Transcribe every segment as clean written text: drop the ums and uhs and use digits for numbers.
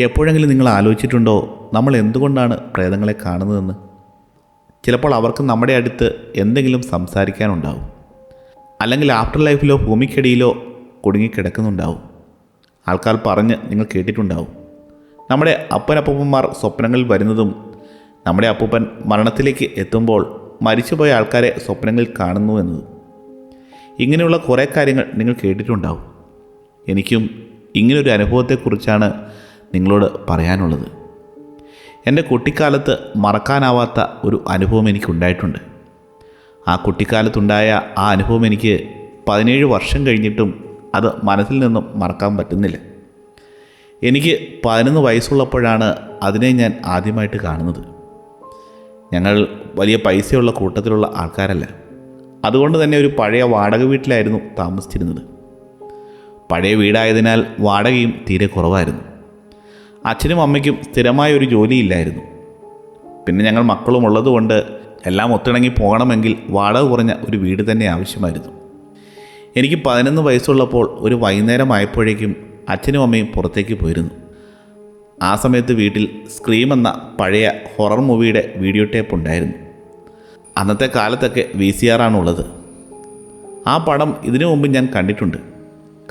എപ്പോഴെങ്കിലും നിങ്ങൾ ആലോചിച്ചിട്ടുണ്ടോ നമ്മൾ എന്തുകൊണ്ടാണ് പ്രേതങ്ങളെ കാണുന്നതെന്ന്? ചിലപ്പോൾ അവർക്ക് നമ്മുടെ അടുത്ത് എന്തെങ്കിലും സംസാരിക്കാനുണ്ടാവും, അല്ലെങ്കിൽ ആഫ്റ്റർ ലൈഫിലോ ഭൂമിക്കടിയിലോ കുടുങ്ങിക്കിടക്കുന്നുണ്ടാവും. ആൾക്കാർ പറഞ്ഞ് നിങ്ങൾ കേട്ടിട്ടുണ്ടാവും, നമ്മുടെ അപ്പനപ്പൂപ്പന്മാർ സ്വപ്നങ്ങളിൽ വരുന്നതും നമ്മുടെ അപ്പൂപ്പൻ മരണത്തിലേക്ക് എത്തുമ്പോൾ മരിച്ചുപോയ ആൾക്കാരെ സ്വപ്നങ്ങളിൽ കാണുന്നു എന്നതും. ഇങ്ങനെയുള്ള കുറേ കാര്യങ്ങൾ നിങ്ങൾ കേട്ടിട്ടുണ്ടാവും. എനിക്കും ഇങ്ങനൊരു അനുഭവത്തെക്കുറിച്ചാണ് നിങ്ങളോട് പറയാനുള്ളത്. എൻ്റെ കുട്ടിക്കാലത്ത് മറക്കാനാവാത്ത ഒരു അനുഭവം എനിക്കുണ്ടായിട്ടുണ്ട്. ആ കുട്ടിക്കാലത്തുണ്ടായ ആ അനുഭവം എനിക്ക് 17 വർഷം കഴിഞ്ഞിട്ടും അത് മനസ്സിൽ നിന്നും മറക്കാൻ പറ്റുന്നില്ല. എനിക്ക് 11 വയസ്സുള്ളപ്പോഴാണ് അതിനെ ഞാൻ ആദ്യമായിട്ട് കാണുന്നത്. ഞങ്ങൾ വലിയ പൈസയുള്ള കൂട്ടത്തിലുള്ള ആൾക്കാരല്ല. അതുകൊണ്ട് തന്നെ ഒരു പഴയ വാടക വീട്ടിലായിരുന്നു താമസിച്ചിരുന്നത്. പഴയ വീടായതിനാൽ വാടകയും തീരെ കുറവായിരുന്നു. അച്ഛനും അമ്മയ്ക്കും സ്ഥിരമായൊരു ജോലിയില്ലായിരുന്നു. പിന്നെ ഞങ്ങൾ മക്കളും ഉള്ളതുകൊണ്ട് എല്ലാം ഒത്തിണങ്ങി പോകണമെങ്കിൽ വാടക കുറഞ്ഞ ഒരു വീട് തന്നെ ആവശ്യമായിരുന്നു. എനിക്ക് 11 വയസ്സുള്ളപ്പോൾ ഒരു വൈകുന്നേരം ആയപ്പോഴേക്കും അച്ഛനും അമ്മയും പുറത്തേക്ക് പോയിരുന്നു. ആ സമയത്ത് വീട്ടിൽ സ്ക്രീം എന്ന പഴയ ഹൊറർ മൂവിയുടെ വീഡിയോ ടേപ്പ് ഉണ്ടായിരുന്നു. അന്നത്തെ കാലത്തൊക്കെ VCR ആണുള്ളത്. ആ പടം ഇതിനു മുമ്പ് ഞാൻ കണ്ടിട്ടുണ്ട്.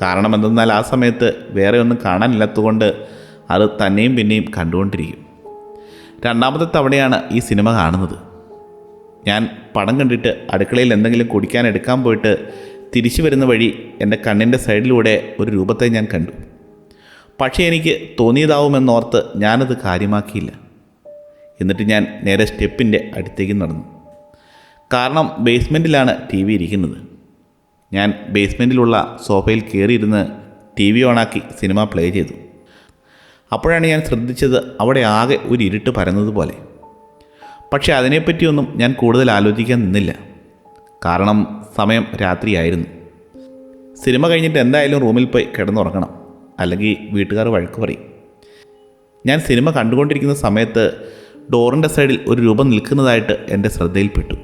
കാരണം എന്തെന്നാൽ ആ സമയത്ത് വേറെ ഒന്നും കാണാനില്ലാത്തതുകൊണ്ട് അത് തന്നെയും പിന്നെയും കണ്ടുകൊണ്ടിരിക്കും. രണ്ടാമത്തെ തവണയാണ് ഈ സിനിമ കാണുന്നത്. ഞാൻ പടം കണ്ടിട്ട് അടുക്കളയിൽ എന്തെങ്കിലും കുടിക്കാൻ എടുക്കാൻ പോയിട്ട് തിരിച്ചു വരുന്ന വഴി എൻ്റെ കണ്ണിൻ്റെ സൈഡിലൂടെ ഒരു രൂപത്തെ ഞാൻ കണ്ടു. പക്ഷേ എനിക്ക് തോന്നിയതാവുമെന്നോർത്ത് ഞാനത് കാര്യമാക്കിയില്ല. എന്നിട്ട് ഞാൻ നേരെ സ്റ്റെപ്പിൻ്റെ അടുത്തേക്ക് നടന്നു. കാരണം ബേസ്മെൻറ്റിലാണ് TV ഇരിക്കുന്നത്. ഞാൻ ബേസ്മെൻറ്റിലുള്ള സോഫയിൽ കയറിയിരുന്ന് TV ഓണാക്കി സിനിമ പ്ലേ ചെയ്തു. അപ്പോഴാണ് ഞാൻ ശ്രദ്ധിച്ചത് അവിടെ ആകെ ഒരു ഇരുട്ട് പരന്നതുപോലെ. പക്ഷേ അതിനെപ്പറ്റിയൊന്നും ഞാൻ കൂടുതൽ ആലോചിക്കാൻ നിന്നില്ല. കാരണം സമയം രാത്രിയായിരുന്നു. സിനിമ കഴിഞ്ഞിട്ട് എന്തായാലും റൂമിൽ പോയി കിടന്നുറങ്ങണം, അല്ലെങ്കിൽ വീട്ടുകാർ വഴക്ക് പറയും. ഞാൻ സിനിമ കണ്ടുകൊണ്ടിരിക്കുന്ന സമയത്ത് ഡോറിൻ്റെ സൈഡിൽ ഒരു രൂപം നിൽക്കുന്നതായിട്ട് എൻ്റെ ശ്രദ്ധയിൽപ്പെട്ടു.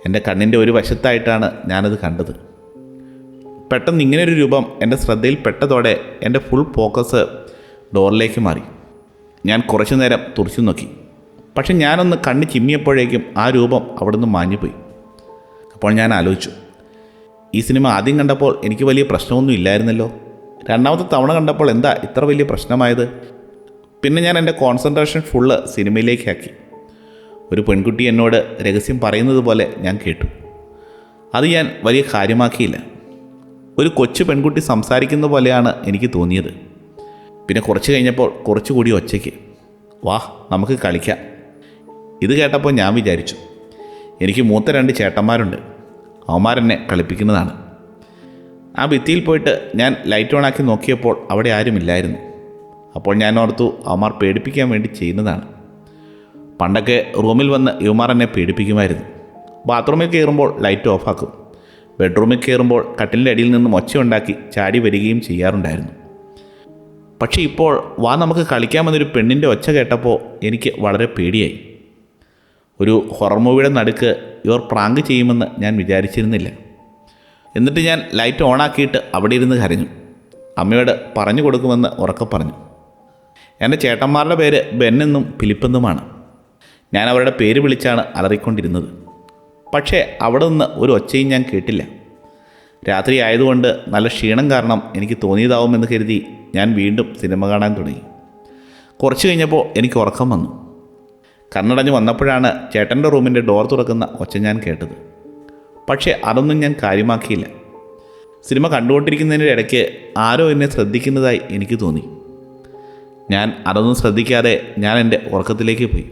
എൻ്റെ കണ്ണിൻ്റെ ഒരു വശത്തായിട്ടാണ് ഞാനത് കണ്ടത്. പെട്ടെന്ന് ഇങ്ങനെയൊരു രൂപം എൻ്റെ ശ്രദ്ധയിൽ പെട്ടതോടെ എൻ്റെ ഫുൾ ഫോക്കസ് ഡോറിലേക്ക് മാറി. ഞാൻ കുറച്ചു നേരം തുറച്ചു നോക്കി. പക്ഷെ ഞാനൊന്ന് കണ്ണ് ചിമ്മിയപ്പോഴേക്കും ആ രൂപം അവിടുന്ന് മാഞ്ഞുപോയി. അപ്പോൾ ഞാൻ ആലോചിച്ചു, ഈ സിനിമ ആദ്യം കണ്ടപ്പോൾ എനിക്ക് വലിയ പ്രശ്നമൊന്നും ഇല്ലായിരുന്നല്ലോ. രണ്ടാമത്തെ തവണ കണ്ടപ്പോൾ എന്താ ഇത്ര വലിയ പ്രശ്നമായത്? പിന്നെ ഞാൻ എൻ്റെ കോൺസെൻട്രേഷൻ ഫുള്ള് സിനിമയിലേക്കാക്കി. ഒരു പെൺകുട്ടി എന്നോട് രഹസ്യം പറയുന്നത് പോലെ ഞാൻ കേട്ടു. അത് ഞാൻ വലിയ കാര്യമാക്കിയില്ല. ഒരു കൊച്ചു പെൺകുട്ടി സംസാരിക്കുന്ന പോലെയാണ് എനിക്ക് തോന്നിയത്. പിന്നെ കുറച്ച് കഴിഞ്ഞപ്പോൾ കുറച്ചുകൂടി ഒച്ചയ്ക്ക്, വാ നമുക്ക് കളിക്കാം. ഇത് കേട്ടപ്പോൾ ഞാൻ വിചാരിച്ചു, എനിക്ക് മൂത്ത 2 ചേട്ടന്മാരുണ്ട്, അവന്മാരെന്നെ കളിപ്പിക്കുന്നതാണ്. ആ ഭിത്തിയിൽ പോയിട്ട് ഞാൻ ലൈറ്റ് ഓണാക്കി നോക്കിയപ്പോൾ അവിടെ ആരുമില്ലായിരുന്നു. അപ്പോൾ ഞാൻ ഓർത്തു അവന്മാർ പേടിപ്പിക്കാൻ വേണ്ടി ചെയ്യുന്നതാണ്. പണ്ടൊക്കെ റൂമിൽ വന്ന് ഇവന്മാർ എന്നെ പേടിപ്പിക്കുമായിരുന്നു. ബാത്റൂമിൽ കയറുമ്പോൾ ലൈറ്റ് ഓഫാക്കും. ബെഡ്റൂമിൽ കയറുമ്പോൾ കട്ടിലിൻ്റെ അടിയിൽ നിന്നും ഒച്ചയുണ്ടാക്കി ചാടി വരികയും ചെയ്യാറുണ്ടായിരുന്നു. പക്ഷേ ഇപ്പോൾ വാ നമുക്ക് കളിക്കാമെന്നൊരു പെണ്ണിൻ്റെ ഒച്ച കേട്ടപ്പോൾ എനിക്ക് വളരെ പേടിയായി. ഒരു ഹൊറർ മൂവിയുടെ നടുക്ക് ഇവർ പ്രാങ്ക് ചെയ്യുമെന്ന് ഞാൻ വിചാരിച്ചിരുന്നില്ല. എന്നിട്ട് ഞാൻ ലൈറ്റ് ഓണാക്കിയിട്ട് അവിടെ ഇരുന്ന് കരഞ്ഞു. അമ്മയോട് പറഞ്ഞു കൊടുക്കുമെന്ന് ഉറക്കെ പറഞ്ഞു. എൻ്റെ ചേട്ടന്മാരുടെ പേര് ബെൻ എന്നും ഫിലിപ്പെന്നുമാണ്. ഞാൻ അവരുടെ പേര് വിളിച്ചാണ് അലറിക്കൊണ്ടിരുന്നത്. പക്ഷേ അവിടെ നിന്ന് ഒരു ഒച്ചയും ഞാൻ കേട്ടില്ല. രാത്രി ആയതുകൊണ്ട് നല്ല ക്ഷീണം കാരണം എനിക്ക് തോന്നിയതാവുമെന്ന് കരുതി ഞാൻ വീണ്ടും സിനിമ കാണാൻ തുടങ്ങി. കുറച്ച് കഴിഞ്ഞപ്പോൾ എനിക്ക് ഉറക്കം വന്നു. കണ്ണടഞ്ഞ് വന്നപ്പോഴാണ് ചേട്ടൻ്റെ റൂമിൻ്റെ ഡോർ തുറക്കുന്ന ഒച്ച ഞാൻ കേട്ടത്. പക്ഷേ അതൊന്നും ഞാൻ കാര്യമാക്കിയില്ല. സിനിമ കണ്ടുകൊണ്ടിരിക്കുന്നതിൻ്റെ ഇടയ്ക്ക് ആരോ എന്നെ ശ്രദ്ധിക്കുന്നതായി എനിക്ക് തോന്നി. ഞാൻ അതൊന്നും ശ്രദ്ധിക്കാതെ ഞാൻ എൻ്റെ ഉറക്കത്തിലേക്ക് പോയി.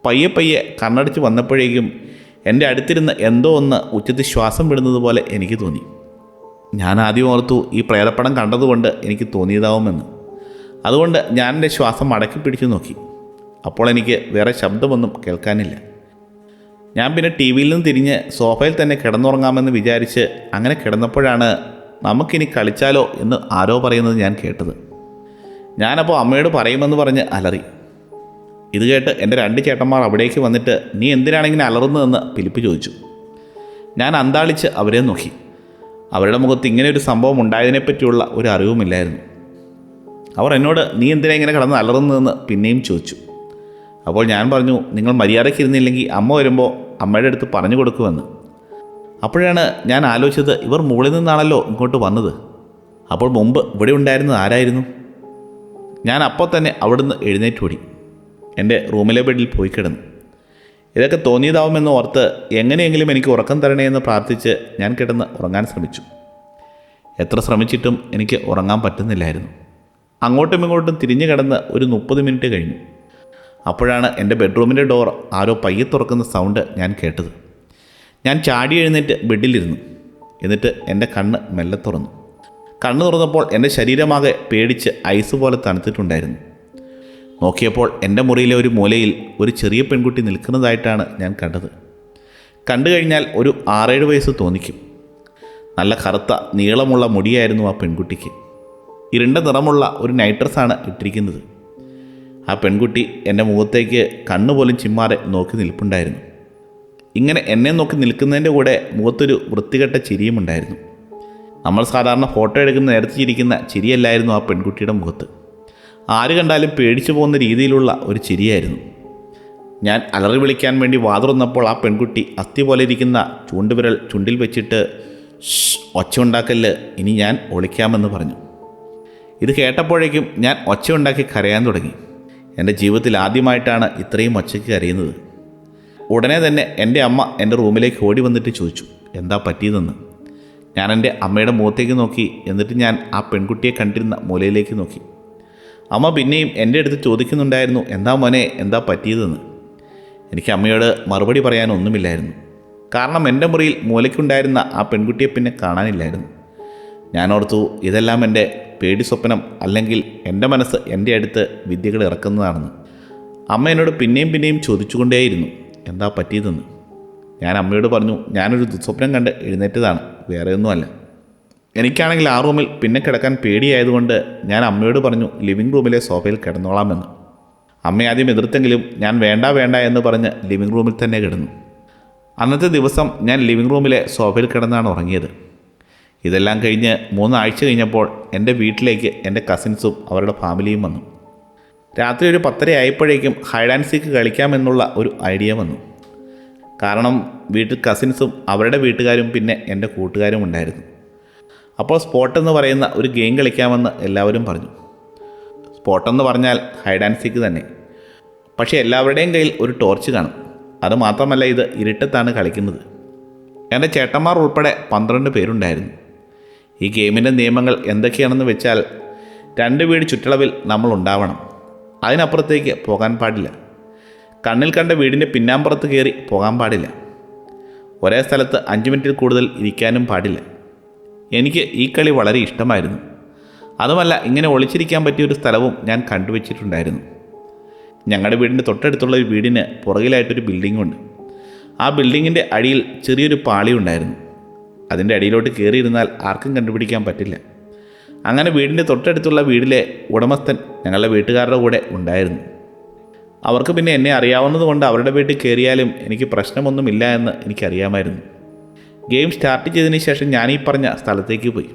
പയ്യെ പയ്യെ കണ്ണടച്ച് വന്നപ്പോഴേക്കും എൻ്റെ അടുത്തിരുന്ന് എന്തോ ഒന്ന് ഉച്ചത്തിൽ ശ്വാസം വിടുന്നത് പോലെ എനിക്ക് തോന്നി. ഞാൻ ആദ്യം ഓർത്തു ഈ പ്രേതപ്പടം കണ്ടതുകൊണ്ട് എനിക്ക് തോന്നിയതാവുമെന്ന്. അതുകൊണ്ട് ഞാൻ എൻ്റെ ശ്വാസം അടക്കി പിടിച്ചു നോക്കി. അപ്പോൾ എനിക്ക് വേറെ ശബ്ദമൊന്നും കേൾക്കാനില്ല. ഞാൻ പിന്നെ TV-യിൽ നിന്ന് തിരിഞ്ഞ് സോഫയിൽ തന്നെ കിടന്നുറങ്ങാമെന്ന് വിചാരിച്ച് അങ്ങനെ കിടന്നപ്പോഴാണ് നമുക്കിനി കളിച്ചാലോ എന്ന് ആരോ പറയുന്നത് ഞാൻ കേട്ടത്. ഞാനപ്പോൾ അമ്മയോട് പറയുമെന്ന് പറഞ്ഞ് അലറി. ഇത് കേട്ട് എൻ്റെ 2 ചേട്ടന്മാർ അവിടേക്ക് വന്നിട്ട് നീ എന്തിനാണിങ്ങനെ അലറുന്നതെന്ന് ഫിലിപ്പ് ചോദിച്ചു. ഞാൻ അന്താളിച്ച് അവരെ നോക്കി. അവരുടെ മുഖത്ത് ഇങ്ങനെ ഒരു സംഭവം ഉണ്ടായതിനെപ്പറ്റിയുള്ള ഒരു അറിവുമില്ലായിരുന്നു. അവർ എന്നോട് നീ എന്തിനാ ഇങ്ങനെ കിടന്ന് അലറുന്നതെന്ന് പിന്നെയും ചോദിച്ചു. അപ്പോൾ ഞാൻ പറഞ്ഞു, നിങ്ങൾ മര്യാദയ്ക്ക് ഇരുന്നില്ലെങ്കിൽ അമ്മ വരുമ്പോൾ അമ്മയുടെ അടുത്ത് പറഞ്ഞു കൊടുക്കുമെന്ന്. അപ്പോഴാണ് ഞാൻ ആലോചിച്ചത്, ഇവർ മുകളിൽ നിന്നാണല്ലോ ഇങ്ങോട്ട് വന്നത്. അപ്പോൾ മുമ്പ് ഇവിടെ ഉണ്ടായിരുന്നത് ആരായിരുന്നു? ഞാൻ അപ്പോൾ തന്നെ അവിടുന്ന് എഴുന്നേറ്റോടി എൻ്റെ റൂമിലെ ബെഡിൽ പോയി കിടന്നു. ഇതൊക്കെ തോന്നിയതാവുമെന്ന് ഓർത്ത് എങ്ങനെയെങ്കിലും എനിക്ക് ഉറക്കം തരണേ എന്ന് പ്രാർത്ഥിച്ച് ഞാൻ കിടന്ന് ഉറങ്ങാൻ ശ്രമിച്ചു. എത്ര ശ്രമിച്ചിട്ടും എനിക്ക് ഉറങ്ങാൻ പറ്റുന്നില്ലായിരുന്നു. അങ്ങോട്ടും ഇങ്ങോട്ടും തിരിഞ്ഞു കിടന്ന് ഒരു 30 മിനിറ്റ് കഴിഞ്ഞു. അപ്പോഴാണ് എൻ്റെ ബെഡ്റൂമിൻ്റെ ഡോർ ആരോ പയ്യെ തുറക്കുന്ന സൗണ്ട് ഞാൻ കേട്ടത്. ഞാൻ ചാടി എഴുന്നേറ്റ് ബെഡിലിരുന്നു. എന്നിട്ട് എൻ്റെ കണ്ണ് മെല്ലെ തുറന്നു. കണ്ണ് തുറന്നപ്പോൾ എൻ്റെ ശരീരമാകെ പേടിച്ച് ഐസ് പോലെ തണുത്തിട്ടുണ്ടായിരുന്നു. നോക്കിയപ്പോൾ എൻ്റെ മുറിയിലെ ഒരു മൂലയിൽ ഒരു ചെറിയ പെൺകുട്ടി നിൽക്കുന്നതായിട്ടാണ് ഞാൻ കണ്ടത്. കണ്ടു കഴിഞ്ഞാൽ ഒരു 6-7 വയസ്സ് തോന്നിക്കും. നല്ല കറുത്ത നീളമുള്ള മുടിയായിരുന്നു ആ പെൺകുട്ടിക്ക്. ഇരുണ്ട നിറമുള്ള ഒരു നൈറ്റ് ഡ്രസ്സാണ് ഇട്ടിരിക്കുന്നത്. ആ പെൺകുട്ടി എൻ്റെ മുഖത്തേക്ക് കണ്ണുപോലും ചിമ്മാറെ നോക്കി നിൽപ്പുണ്ടായിരുന്നു. ഇങ്ങനെ എന്നെ നോക്കി നിൽക്കുന്നതിൻ്റെ കൂടെ മുഖത്തൊരു വൃത്തികെട്ട ചിരിയുമുണ്ടായിരുന്നു. നമ്മൾ സാധാരണ ഫോട്ടോ എടുക്കുന്ന നേരത്തെ ചിരിക്കുന്ന ചിരിയല്ലായിരുന്നു ആ പെൺകുട്ടിയുടെ മുഖത്ത്. ആര് കണ്ടാലും പേടിച്ചു പോകുന്ന രീതിയിലുള്ള ഒരു ചിരിയായിരുന്നു. ഞാൻ അലറി വിളിക്കാൻ വേണ്ടി വാതുറന്നപ്പോൾ ആ പെൺകുട്ടി അസ്ഥി പോലെ ഇരിക്കുന്ന ചൂണ്ടുവിരൽ ചുണ്ടിൽ വെച്ചിട്ട് ഒച്ച ഉണ്ടാക്കല്ല്, ഇനി ഞാൻ ഒളിക്കാമെന്ന് പറഞ്ഞു. ഇത് കേട്ടപ്പോഴേക്കും ഞാൻ ഒച്ച ഉണ്ടാക്കി കരയാൻ തുടങ്ങി. എൻ്റെ ജീവിതത്തിൽ ആദ്യമായിട്ടാണ് ഇത്രയും ഒച്ചയ്ക്ക് കരയുന്നത്. ഉടനെ തന്നെ എൻ്റെ അമ്മ എൻ്റെ റൂമിലേക്ക് ഓടി വന്നിട്ട് ചോദിച്ചു എന്താ പറ്റിയതെന്ന്. ഞാൻ എൻ്റെ അമ്മയുടെ മുഖത്തേക്ക് നോക്കി. എന്നിട്ട് ഞാൻ ആ പെൺകുട്ടിയെ കണ്ടിരുന്ന മൂലയിലേക്ക് നോക്കി. അമ്മ പിന്നെയും എൻ്റെ അടുത്ത് ചോദിക്കുന്നുണ്ടായിരുന്നു, എന്താ മോനെ, എന്താ പറ്റിയതെന്ന്. എനിക്ക് അമ്മയോട് മറുപടി പറയാനൊന്നുമില്ലായിരുന്നു. കാരണം എൻ്റെ മുറിയിൽ മൂലയ്ക്കുണ്ടായിരുന്ന ആ പെൺകുട്ടിയെ പിന്നെ കാണാനില്ലായിരുന്നു. ഞാൻ ഓർത്തു, ഇതെല്ലാം എൻ്റെ പേടി സ്വപ്നം, അല്ലെങ്കിൽ എൻ്റെ മനസ്സ് എൻ്റെ അടുത്ത് വിദ്യകൾ ഇറക്കുന്നതാണെന്ന്. അമ്മ എന്നോട് പിന്നെയും ചോദിച്ചുകൊണ്ടേയിരുന്നു എന്താ പറ്റിയതെന്ന്. ഞാൻ അമ്മയോട് പറഞ്ഞു, ഞാനൊരു ദുസ്വപ്നം കണ്ട് എഴുന്നേറ്റതാണ്, വേറെയൊന്നുമല്ല. എനിക്കാണെങ്കിൽ ആ റൂമിൽ പിന്നെ കിടക്കാൻ പേടിയായതുകൊണ്ട് ഞാൻ അമ്മയോട് പറഞ്ഞു ലിവിങ് റൂമിലെ സോഫയിൽ കിടന്നോളാമെന്ന്. അമ്മ ആദ്യം എതിർത്തെങ്കിലും ഞാൻ വേണ്ട എന്ന് പറഞ്ഞ് ലിവിങ് റൂമിൽ തന്നെ കിടന്നു. അന്നത്തെ ദിവസം ഞാൻ ലിവിങ് റൂമിലെ സോഫയിൽ കിടന്നാണ് ഉറങ്ങിയത്. ഇതെല്ലാം കഴിഞ്ഞ് 3 ആഴ്ച കഴിഞ്ഞപ്പോൾ എൻ്റെ വീട്ടിലേക്ക് എൻ്റെ കസിൻസും അവരുടെ ഫാമിലിയും വന്നു. രാത്രി ഒരു 10:30 ആയപ്പോഴേക്കും ഹൈഡ് ആൻഡ് സീക്ക് കളിക്കാമെന്നുള്ള ഒരു ഐഡിയ വന്നു. കാരണം വീട്ടിൽ കസിൻസും അവരുടെ വീട്ടുകാരും പിന്നെ എൻ്റെ കൂട്ടുകാരും ഉണ്ടായിരുന്നു. അപ്പോൾ സ്പോട്ടെന്ന് പറയുന്ന ഒരു ഗെയിം കളിക്കാമെന്ന് എല്ലാവരും പറഞ്ഞു. സ്പോട്ടെന്ന് പറഞ്ഞാൽ ഹൈഡ് ആൻഡ് സീക്ക് തന്നെ. പക്ഷേ എല്ലാവരുടെയും കയ്യിൽ ഒരു ടോർച്ച് കാണും. അതുമാത്രമല്ല, ഇത് ഇരുട്ടത്താണ് കളിക്കുന്നത്. എൻ്റെ ചേട്ടന്മാർ ഉൾപ്പെടെ 12 പേരുണ്ടായിരുന്നു. ഈ ഗെയിമിൻ്റെ നിയമങ്ങൾ എന്തൊക്കെയാണെന്ന് വെച്ചാൽ 2 വീട് ചുറ്റളവിൽ നമ്മൾ ഉണ്ടാവണം. അതിനപ്പുറത്തേക്ക് പോകാൻ പാടില്ല. കണ്ണിൽ കണ്ട വീടിൻ്റെ പിന്നാമ്പുറത്ത് കയറി പോകാൻ പാടില്ല. ഒരേ സ്ഥലത്ത് 5 മിനിറ്റിൽ കൂടുതൽ ഇരിക്കാനും പാടില്ല. എനിക്ക് ഈ കളി വളരെ ഇഷ്ടമായിരുന്നു. അതുമല്ല, ഇങ്ങനെ ഒളിച്ചിരിക്കാൻ പറ്റിയൊരു സ്ഥലവും ഞാൻ കണ്ടുവച്ചിട്ടുണ്ടായിരുന്നു. ഞങ്ങളുടെ വീടിൻ്റെ തൊട്ടടുത്തുള്ള ഒരു വീടിന് പുറകിലായിട്ടൊരു ബിൽഡിങ്ങുണ്ട്. ആ ബിൽഡിങ്ങിൻ്റെ അടിയിൽ ചെറിയൊരു പാളി ഉണ്ടായിരുന്നു. അതിൻ്റെ അടിയിലോട്ട് കയറിയിരുന്നാൽ ആർക്കും കണ്ടുപിടിക്കാൻ പറ്റില്ല. അങ്ങനെ വീടിൻ്റെ തൊട്ടടുത്തുള്ള വീടിലെ ഉടമസ്ഥൻ ഞങ്ങളുടെ വീട്ടുകാരുടെ കൂടെ ഉണ്ടായിരുന്നു. അവർക്ക് പിന്നെ എന്നെ അറിയാവുന്നതുകൊണ്ട് അവരുടെ വീട്ടിൽ കയറിയാലും എനിക്ക് പ്രശ്നമൊന്നുമില്ല എന്ന് എനിക്കറിയാമായിരുന്നു. ഗെയിം സ്റ്റാർട്ട് ചെയ്തതിന് ശേഷം ഞാൻ ഈ പറഞ്ഞ സ്ഥലത്തേക്ക് പോയി.